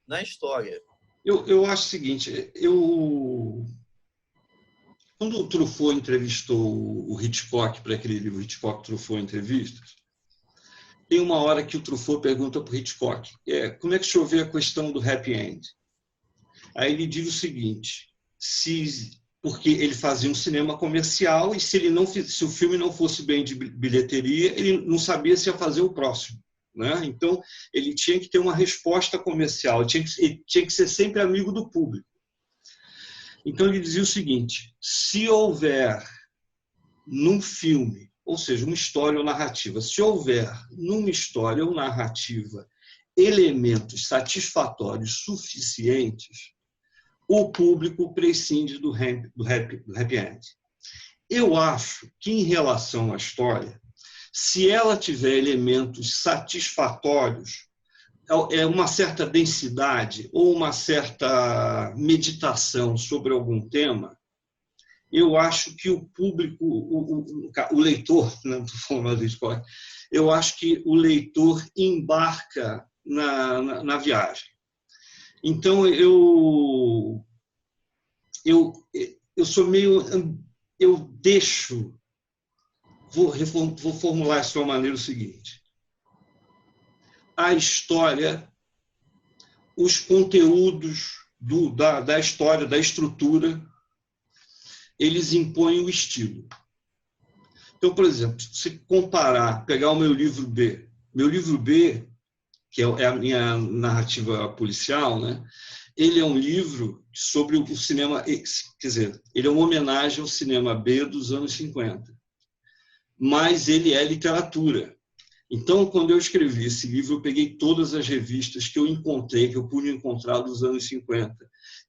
na história. Eu acho o seguinte, quando o Truffaut entrevistou o Hitchcock para aquele livro Hitchcock, Truffaut Entrevistas, tem uma hora que o Truffaut pergunta para o Hitchcock, como é que o senhor vê a questão do happy end? Aí ele diz o seguinte, porque ele fazia um cinema comercial e se o filme não fosse bem de bilheteria, ele não sabia se ia fazer o próximo, né? Então, ele tinha que ter uma resposta comercial, ele tinha que ser sempre amigo do público. Então, ele dizia o seguinte, se houver num filme, ou seja, uma história ou narrativa, se houver numa história ou narrativa elementos satisfatórios suficientes, o público prescinde do happy end. Eu acho que, em relação à história, se ela tiver elementos satisfatórios, uma certa densidade ou uma certa meditação sobre algum tema, eu acho que o público, o leitor, não estou falando de história, eu acho que o leitor embarca na viagem. Então, eu sou meio... Eu deixo... Vou formular de uma maneira o seguinte. A história, os conteúdos da história, da estrutura, eles impõem o estilo. Então, por exemplo, se comparar, pegar o meu livro B, que é a minha narrativa policial, né? Ele é um livro sobre o cinema, quer dizer, ele é uma homenagem ao cinema B dos anos 50, mas ele é literatura. Então, quando eu escrevi esse livro, eu peguei todas as revistas que eu encontrei, que eu pude encontrar dos anos 50.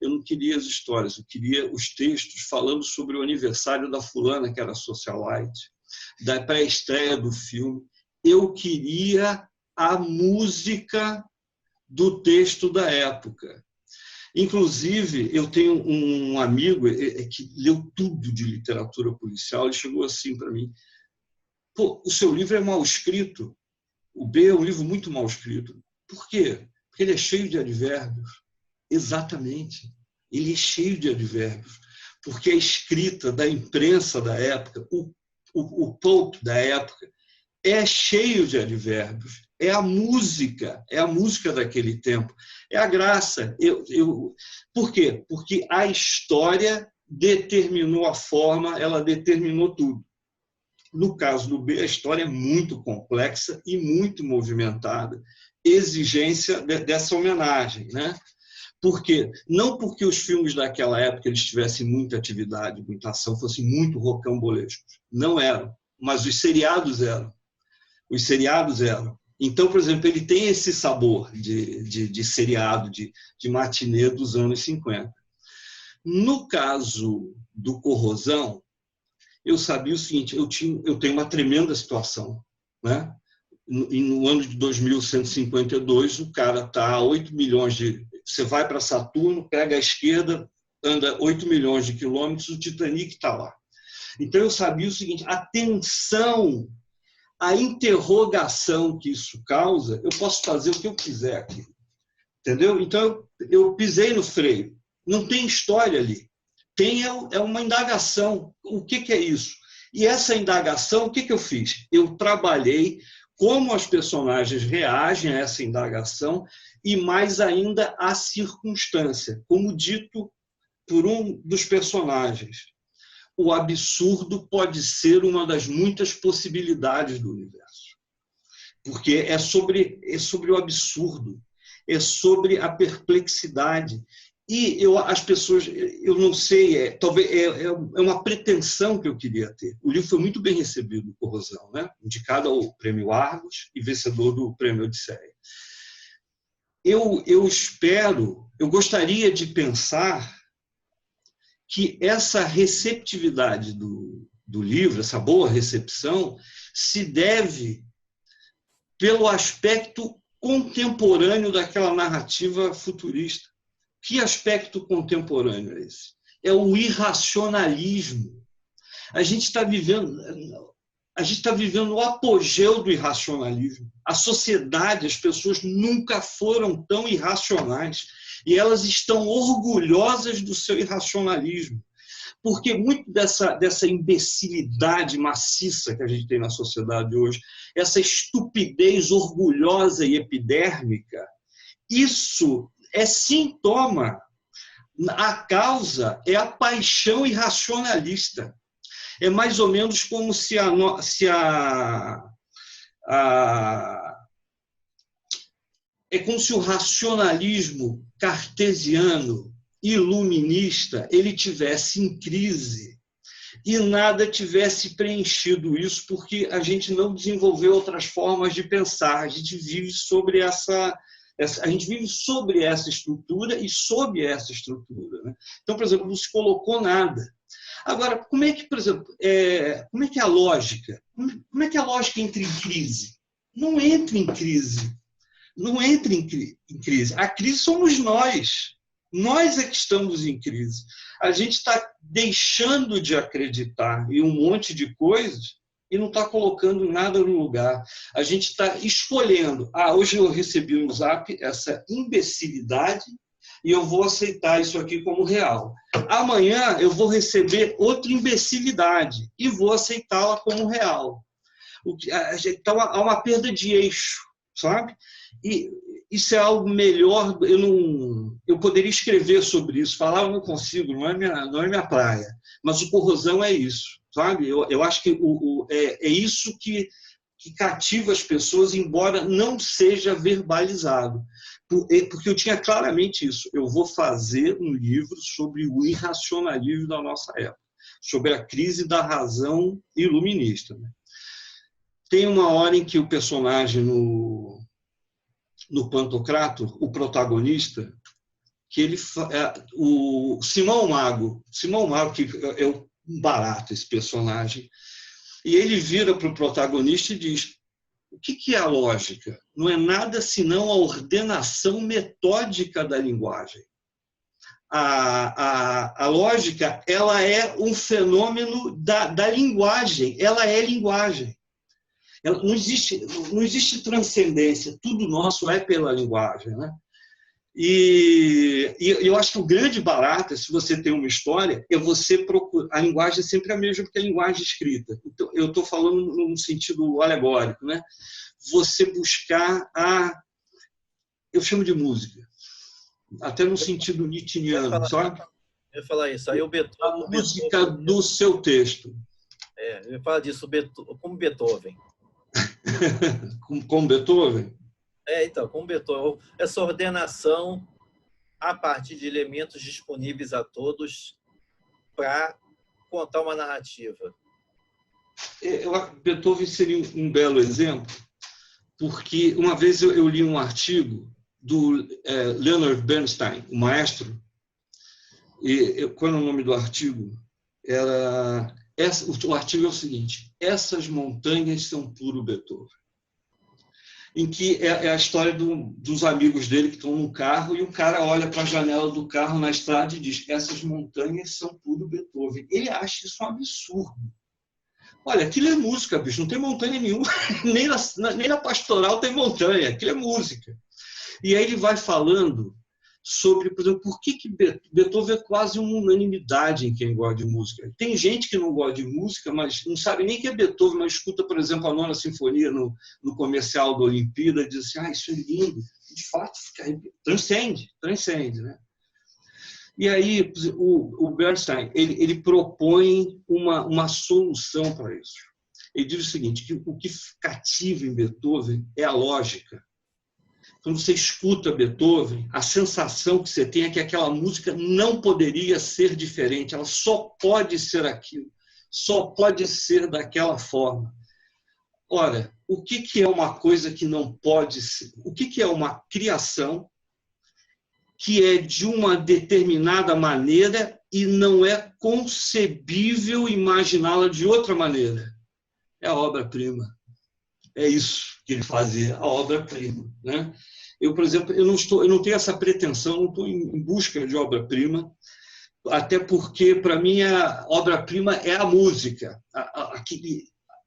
Eu não queria as histórias, eu queria os textos falando sobre o aniversário da fulana, que era socialite, da pré-estreia do filme. Eu queria a música do texto da época. Inclusive, eu tenho um amigo que leu tudo de literatura policial, ele chegou assim para mim, pô, o seu livro é mal escrito, o B é um livro muito mal escrito. Por quê? Porque ele é cheio de advérbios. Exatamente, ele é cheio de advérbios, porque a escrita da imprensa da época, o pulp da época, é cheio de advérbios. É a música daquele tempo. É a graça. Por quê? Porque a história determinou a forma, ela determinou tudo. No caso do B, a história é muito complexa e muito movimentada. Exigência dessa homenagem, né? Por quê? Não porque os filmes daquela época eles tivessem muita atividade, muita ação, fossem muito rocambolescos. Não eram. Mas os seriados eram. Então, por exemplo, ele tem esse sabor de seriado, de matinê dos anos 50. No caso do Corrosão, eu sabia o seguinte, eu tenho uma tremenda situação, né? No ano de 2152, o cara está a 8 milhões de... Você vai para Saturno, pega a esquerda, anda 8 milhões de quilômetros, o Titanic está lá. Então, eu sabia o seguinte, a tensão, a interrogação que isso causa, eu posso fazer o que eu quiser aqui. Entendeu? Então, eu pisei no freio. Não tem história ali. É uma indagação. O que é isso? E essa indagação, o que eu fiz? Eu trabalhei como as personagens reagem a essa indagação e, mais ainda, a circunstância, como dito por um dos personagens. O absurdo pode ser uma das muitas possibilidades do universo. Porque é sobre o absurdo, é sobre a perplexidade. E as pessoas, eu não sei, talvez é uma pretensão que eu queria ter. O livro foi muito bem recebido, Corrosão, né? Indicado ao Prêmio Argos e vencedor do Prêmio Odisseia. Eu gostaria de pensar que essa receptividade do livro, essa boa recepção, se deve pelo aspecto contemporâneo daquela narrativa futurista. Que aspecto contemporâneo é esse? É o irracionalismo. A gente está vivendo... a gente está vivendo o apogeu do irracionalismo. A sociedade, as pessoas nunca foram tão irracionais e elas estão orgulhosas do seu irracionalismo. Porque muito dessa imbecilidade maciça que a gente tem na sociedade hoje, essa estupidez orgulhosa e epidérmica, isso é sintoma. A causa é a paixão irracionalista. É mais ou menos como se é como se o racionalismo cartesiano, iluminista, ele tivesse em crise e nada tivesse preenchido isso, porque a gente não desenvolveu outras formas de pensar. A gente vive sobre essa estrutura e sob essa estrutura, né? Então, por exemplo, não se colocou nada. Agora, como é que, por exemplo, como é que é a lógica? Como é que a lógica entra em crise? Não entra em crise. Não entra em crise. A crise somos nós. Nós é que estamos em crise. A gente está deixando de acreditar em um monte de coisas e não está colocando nada no lugar. A gente está escolhendo. Hoje eu recebi no Zap essa imbecilidade e eu vou aceitar isso aqui como real. Amanhã eu vou receber outra imbecilidade e vou aceitá-la como real. Então há uma perda de eixo, sabe? E isso é algo melhor. Eu poderia escrever sobre isso, falar, eu não consigo, não é minha praia. Mas o Corrosão é isso, sabe? Eu acho que é isso que cativa as pessoas, embora não seja verbalizado. Porque eu tinha claramente isso. Eu vou fazer um livro sobre o irracionalismo da nossa época, sobre a crise da razão iluminista. Tem uma hora em que o personagem no Pantocrator, o protagonista, que o Simão Mago, que é um barato esse personagem, e ele vira para o protagonista e diz: o que é a lógica? Não é nada senão a ordenação metódica da linguagem. A lógica, ela é um fenômeno da linguagem, ela é linguagem. Não existe transcendência, tudo nosso é pela linguagem, né? E eu acho que o grande barato, se você tem uma história, é você procurar. A linguagem é sempre a mesma, porque a linguagem escrita. Então, eu estou falando num sentido alegórico, né? Você buscar eu chamo de música, até no sentido nietzschiano, sabe? Eu ia falar isso. Aí o Beethoven. A música do seu texto. Eu ia falar disso como Beethoven. Com Beethoven? Então, com Beethoven. Essa ordenação a partir de elementos disponíveis a todos para contar uma narrativa. Beethoven seria um belo exemplo, porque uma vez eu li um artigo do Leonard Bernstein, o maestro, e qual é o nome do artigo? O artigo é o seguinte: essas montanhas são puro Beethoven. Em que é a história dos amigos dele que estão num carro e o cara olha para a janela do carro na estrada e diz: essas montanhas são puro Beethoven. Ele acha isso um absurdo. Olha, aquilo é música, bicho, não tem montanha nenhuma, nem na pastoral tem montanha, aquilo é música. E aí ele vai falando sobre, por exemplo, por que Beethoven é quase uma unanimidade em quem gosta de música. Tem gente que não gosta de música, mas não sabe nem que é Beethoven, mas escuta, por exemplo, a Nona Sinfonia no comercial da Olimpíada e diz assim: isso é lindo. De fato, transcende, né? E aí o Bernstein ele propõe uma solução para isso. Ele diz o seguinte, que o que cativa em Beethoven é a lógica. Quando você escuta Beethoven, a sensação que você tem é que aquela música não poderia ser diferente, ela só pode ser aquilo, só pode ser daquela forma. Ora, o que é uma coisa que não pode ser? O que é uma criação que é de uma determinada maneira e não é concebível imaginá-la de outra maneira? É a obra-prima. É isso que ele fazia, a obra-prima, né? Eu, por exemplo, eu não tenho essa pretensão, não estou em busca de obra-prima, até porque, para mim, a obra-prima é a música.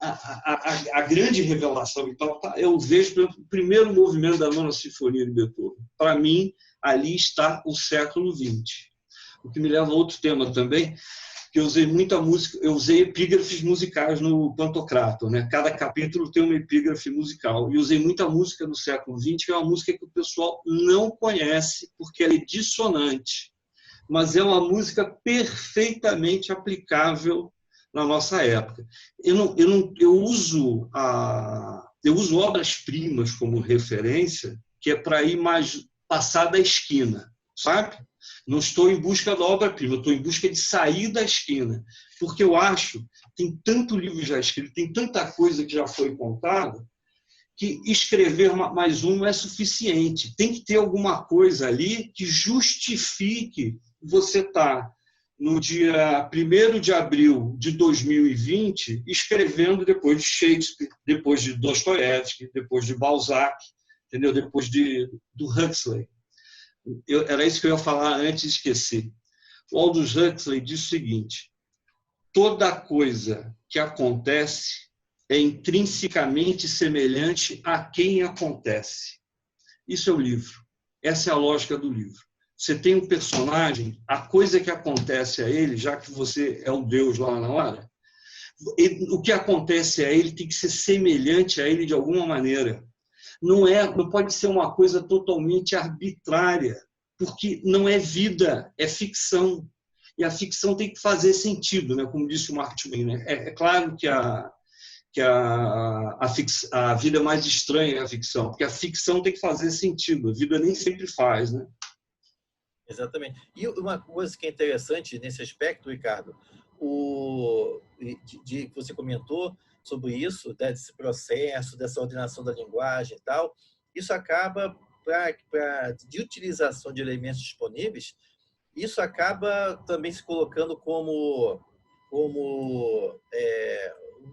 a grande revelação, então, eu vejo o primeiro movimento da Nona Sinfonia de Beethoven. Para mim, ali está o século XX. O que me leva a outro tema também, que eu usei muita música, eu usei epígrafes musicais no Pantocrator, né? Cada capítulo tem uma epígrafe musical. E usei muita música do século XX, que é uma música que o pessoal não conhece, porque ela é dissonante. Mas é uma música perfeitamente aplicável na nossa época. Eu uso obras-primas como referência, que é para ir mais passar da esquina, sabe? Não estou em busca da obra-prima, estou em busca de sair da esquina, porque eu acho que tem tanto livro já escrito, tem tanta coisa que já foi contada, que escrever mais um não é suficiente. Tem que ter alguma coisa ali que justifique você estar no dia 1º de abril de 2020, escrevendo depois de Shakespeare, depois de Dostoiévski, depois de Balzac, entendeu? Depois do Huxley. Era isso que eu ia falar antes de esquecer. O Aldous Huxley diz o seguinte: toda coisa que acontece é intrinsecamente semelhante a quem acontece. Isso é o livro. Essa é a lógica do livro. Você tem um personagem, a coisa que acontece a ele, já que você é o Deus lá na hora, o que acontece a ele tem que ser semelhante a ele de alguma maneira. Não pode ser uma coisa totalmente arbitrária, porque não é vida, é ficção. E a ficção tem que fazer sentido, né? Como disse o Mark Twain. Né? É claro que a vida mais estranha é a ficção, porque a ficção tem que fazer sentido, a vida nem sempre faz, né? Exatamente. E uma coisa que é interessante nesse aspecto, Ricardo, que você comentou sobre isso, né, desse processo, dessa ordenação da linguagem e tal, isso acaba, de utilização de elementos disponíveis, isso acaba também se colocando como um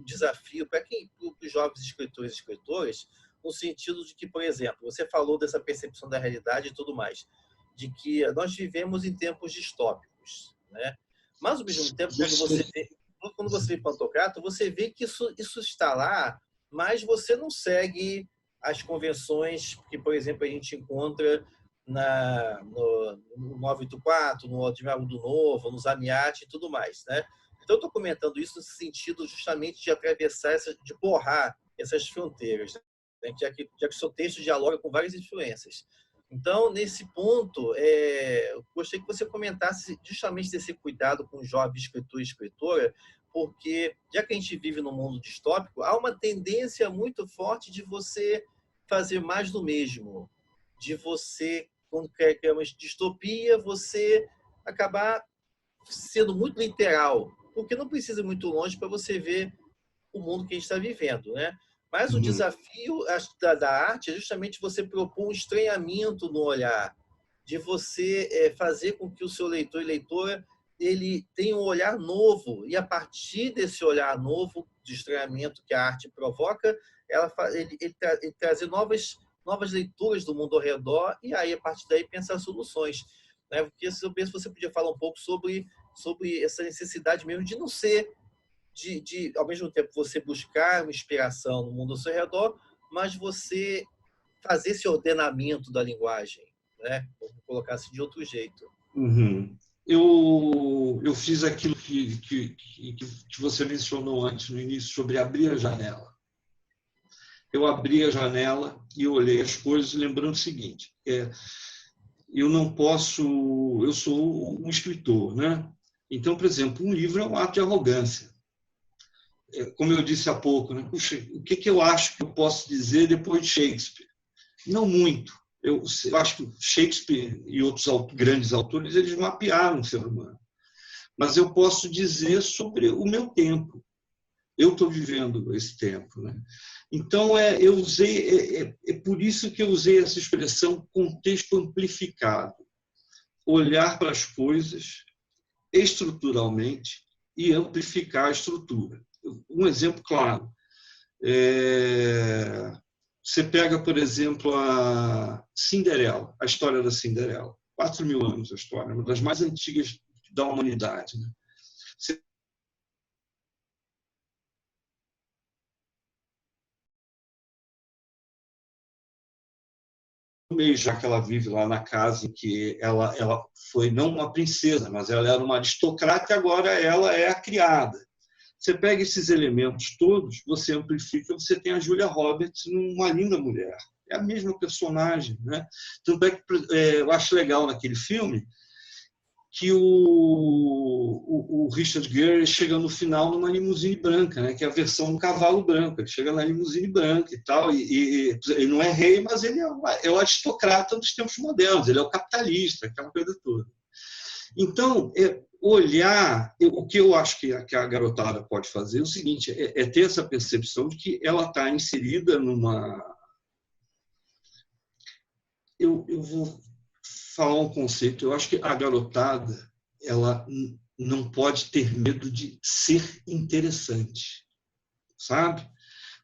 desafio para os jovens escritores e escritoras, no sentido de que, por exemplo, você falou dessa percepção da realidade e tudo mais, de que nós vivemos em tempos distópicos, né? Mas, ao mesmo tempo, quando você vê Pantocrator, você vê que isso está lá, mas você não segue as convenções que, por exemplo, a gente encontra no 984, no Admirável do Novo, no Zamiati e tudo mais, né? Então, eu estou comentando isso no sentido justamente de atravessar, de borrar essas fronteiras, né? Já que o seu texto dialoga com várias influências. Então, nesse ponto, eu gostaria que você comentasse justamente desse cuidado com o jovem escritor e escritora, porque, já que a gente vive num mundo distópico, há uma tendência muito forte de você fazer mais do mesmo, de você, quando quer uma distopia, você acabar sendo muito literal, porque não precisa ir muito longe para você ver o mundo que a gente está vivendo, né? Mas o desafio da arte é justamente você propor um estranhamento no olhar, de você fazer com que o seu leitor e leitora ele tenha um olhar novo, e a partir desse olhar novo, de estranhamento que a arte provoca, ele trazer novas leituras do mundo ao redor, e aí, a partir daí, pensar soluções. Né? Porque eu penso que você podia falar um pouco sobre essa necessidade mesmo de não ser ao mesmo tempo, você buscar uma inspiração no mundo ao seu redor, mas você fazer esse ordenamento da linguagem, né? Vou colocar assim de outro jeito. Uhum. Eu fiz aquilo que você mencionou antes, no início, sobre abrir a janela. Eu abri a janela e olhei as coisas, lembrando o seguinte: eu não posso... Eu sou um escritor, né? Então, por exemplo, um livro é um ato de arrogância. Como eu disse há pouco, né? Puxa, o que eu acho que eu posso dizer depois de Shakespeare? Não muito. Eu acho que Shakespeare e outros grandes autores, eles mapearam o ser humano. Mas eu posso dizer sobre o meu tempo. Eu estou vivendo esse tempo, né? Então, é por isso que eu usei essa expressão contexto amplificado. Olhar para as coisas estruturalmente e amplificar a estrutura. Um exemplo claro. Você pega, por exemplo, a Cinderela, a história da Cinderela. 4.000 anos a história, uma das mais antigas da humanidade. Né? meio, já que ela vive lá na casa em que ela foi não uma princesa, mas ela era uma aristocrata e agora ela é a criada. Você pega esses elementos todos, você amplifica, você tem a Julia Roberts, uma linda mulher. É a mesma personagem, né? Tanto é que eu acho legal naquele filme que o Richard Gere chega no final numa limusine branca, né? Que é a versão do cavalo branco. Ele chega na limusine branca e tal, e ele não é rei, mas ele é o aristocrata dos tempos modernos, ele é o capitalista, aquela coisa toda. Então, olhar, o que eu acho que a garotada pode fazer é o seguinte, é ter essa percepção de que ela está inserida numa... Eu vou falar um conceito. Eu acho que a garotada ela não pode ter medo de ser interessante, sabe?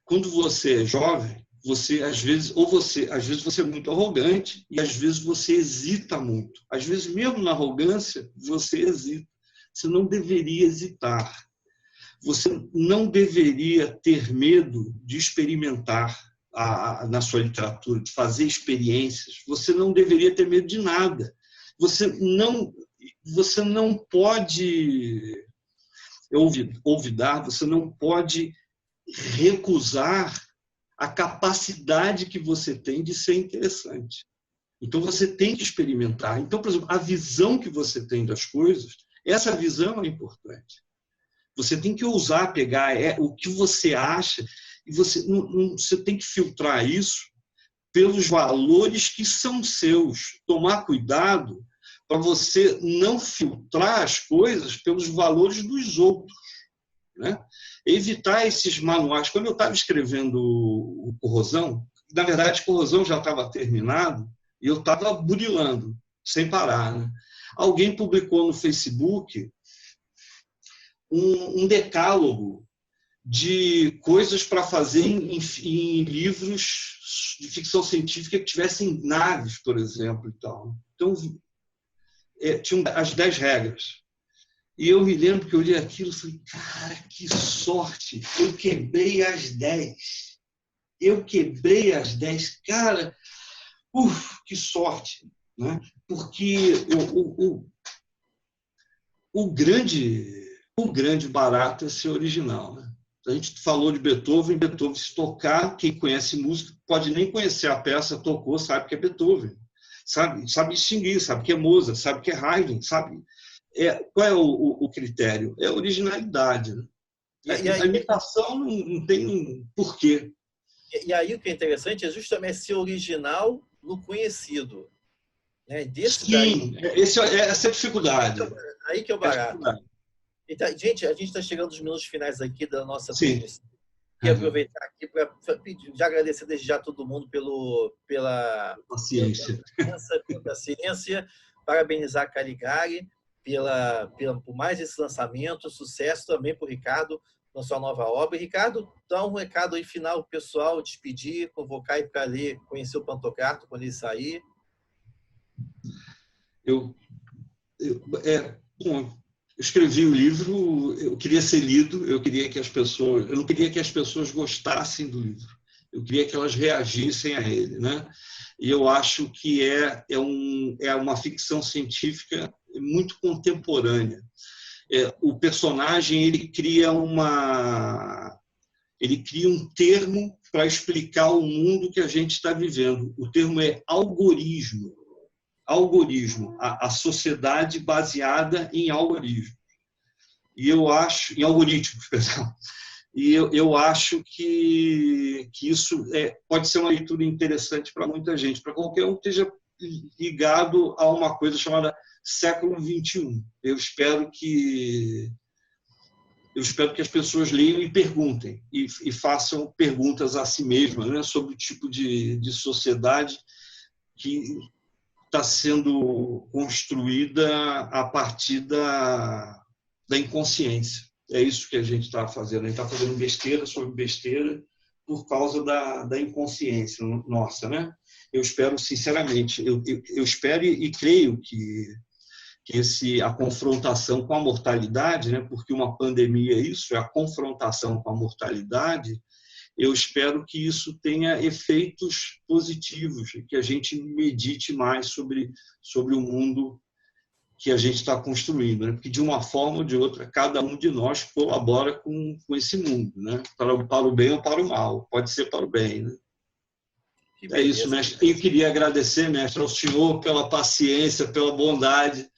Quando você é jovem, você às vezes você é muito arrogante e às vezes você hesita muito. Às vezes mesmo na arrogância você hesita. Você não deveria hesitar. Você não deveria ter medo de experimentar na sua literatura, de fazer experiências. Você não deveria ter medo de nada. Você não pode olvidar, você não pode recusar a capacidade que você tem de ser interessante. Então, você tem que experimentar. Então, por exemplo, a visão que você tem das coisas, essa visão é importante. Você tem que ousar pegar o que você acha e você tem que filtrar isso pelos valores que são seus. Tomar cuidado para você não filtrar as coisas pelos valores dos outros, né? Evitar esses manuais. Quando eu estava escrevendo o Corrosão, na verdade, Corrosão já estava terminado e eu estava burilando, sem parar, né? Alguém publicou no Facebook um decálogo de coisas para fazer em livros de ficção científica que tivessem naves, por exemplo. E tal. Então, tinham as 10 regras. E eu me lembro que eu li aquilo e falei, cara, que sorte! Eu quebrei as 10. Eu quebrei as 10. Cara, que sorte! Né? Porque o grande barato é ser original. Né? A gente falou de Beethoven, se tocar, quem conhece música pode nem conhecer a peça, tocou, sabe que é Beethoven. Sabe distinguir, sabe que é Mozart, sabe que é Haydn, sabe... qual é o critério? É a originalidade. Né? A imitação não tem porquê. E aí o que é interessante é justamente ser original no conhecido. Né? Sim, essa é a dificuldade. Aí que é o barato. Então, gente, a gente está chegando nos minutos finais aqui da nossa transmissão. Queria aproveitar aqui para já agradecer desde já todo mundo pela paciência, parabenizar a Caligari por mais esse lançamento, sucesso também para o Ricardo na sua nova obra. Ricardo, dá um recado aí final pessoal, despedir, convocar aí para ler, conhecer o Pantocrator quando ele sair. Eu escrevi o livro, eu queria ser lido, eu não queria que as pessoas gostassem do livro, eu queria que elas reagissem a ele, né? E eu acho que é uma ficção científica muito contemporânea. O personagem ele cria um termo para explicar o mundo que a gente está vivendo. O termo é algoritmo. A sociedade baseada em algoritmos. E eu acho, em algoritmos, perdão. E eu acho que isso pode ser uma leitura interessante para muita gente, para qualquer um que esteja ligado a uma coisa chamada século XXI. Eu espero que as pessoas leiam e perguntem, e façam perguntas a si mesmas, né, sobre o tipo de sociedade que está sendo construída a partir da inconsciência. É isso que a gente está fazendo. A gente está fazendo besteira sobre besteira por causa da inconsciência nossa, né? Eu espero, sinceramente, eu espero e creio que a confrontação com a mortalidade, né? Porque uma pandemia é isso, é a confrontação com a mortalidade, eu espero que isso tenha efeitos positivos, que a gente medite mais sobre o mundo que a gente está construindo, né? Porque, de uma forma ou de outra, cada um de nós colabora com esse mundo, né? Para o bem ou para o mal. Pode ser para o bem, né? É isso, mestre. Eu queria agradecer, mestre, ao senhor pela paciência, pela bondade.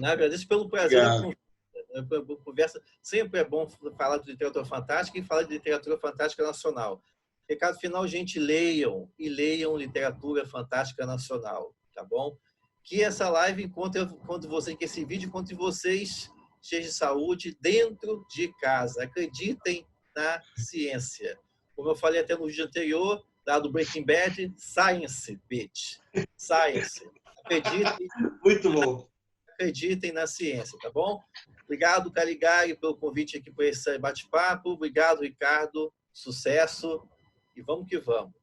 Agradeço pelo prazer da conversa. Sempre é bom falar de literatura fantástica e falar de literatura fantástica nacional. Recado final, gente, leiam literatura fantástica nacional, tá bom? Que essa live encontre vocês, que esse vídeo encontre vocês cheios de saúde dentro de casa. Acreditem na ciência. Como eu falei até no vídeo anterior, lá do Breaking Bad, science, bitch. Science. Acreditem. Muito bom. Acreditem na ciência, tá bom? Obrigado, Caligari, pelo convite aqui para esse bate-papo. Obrigado, Ricardo. Sucesso. E vamos que vamos.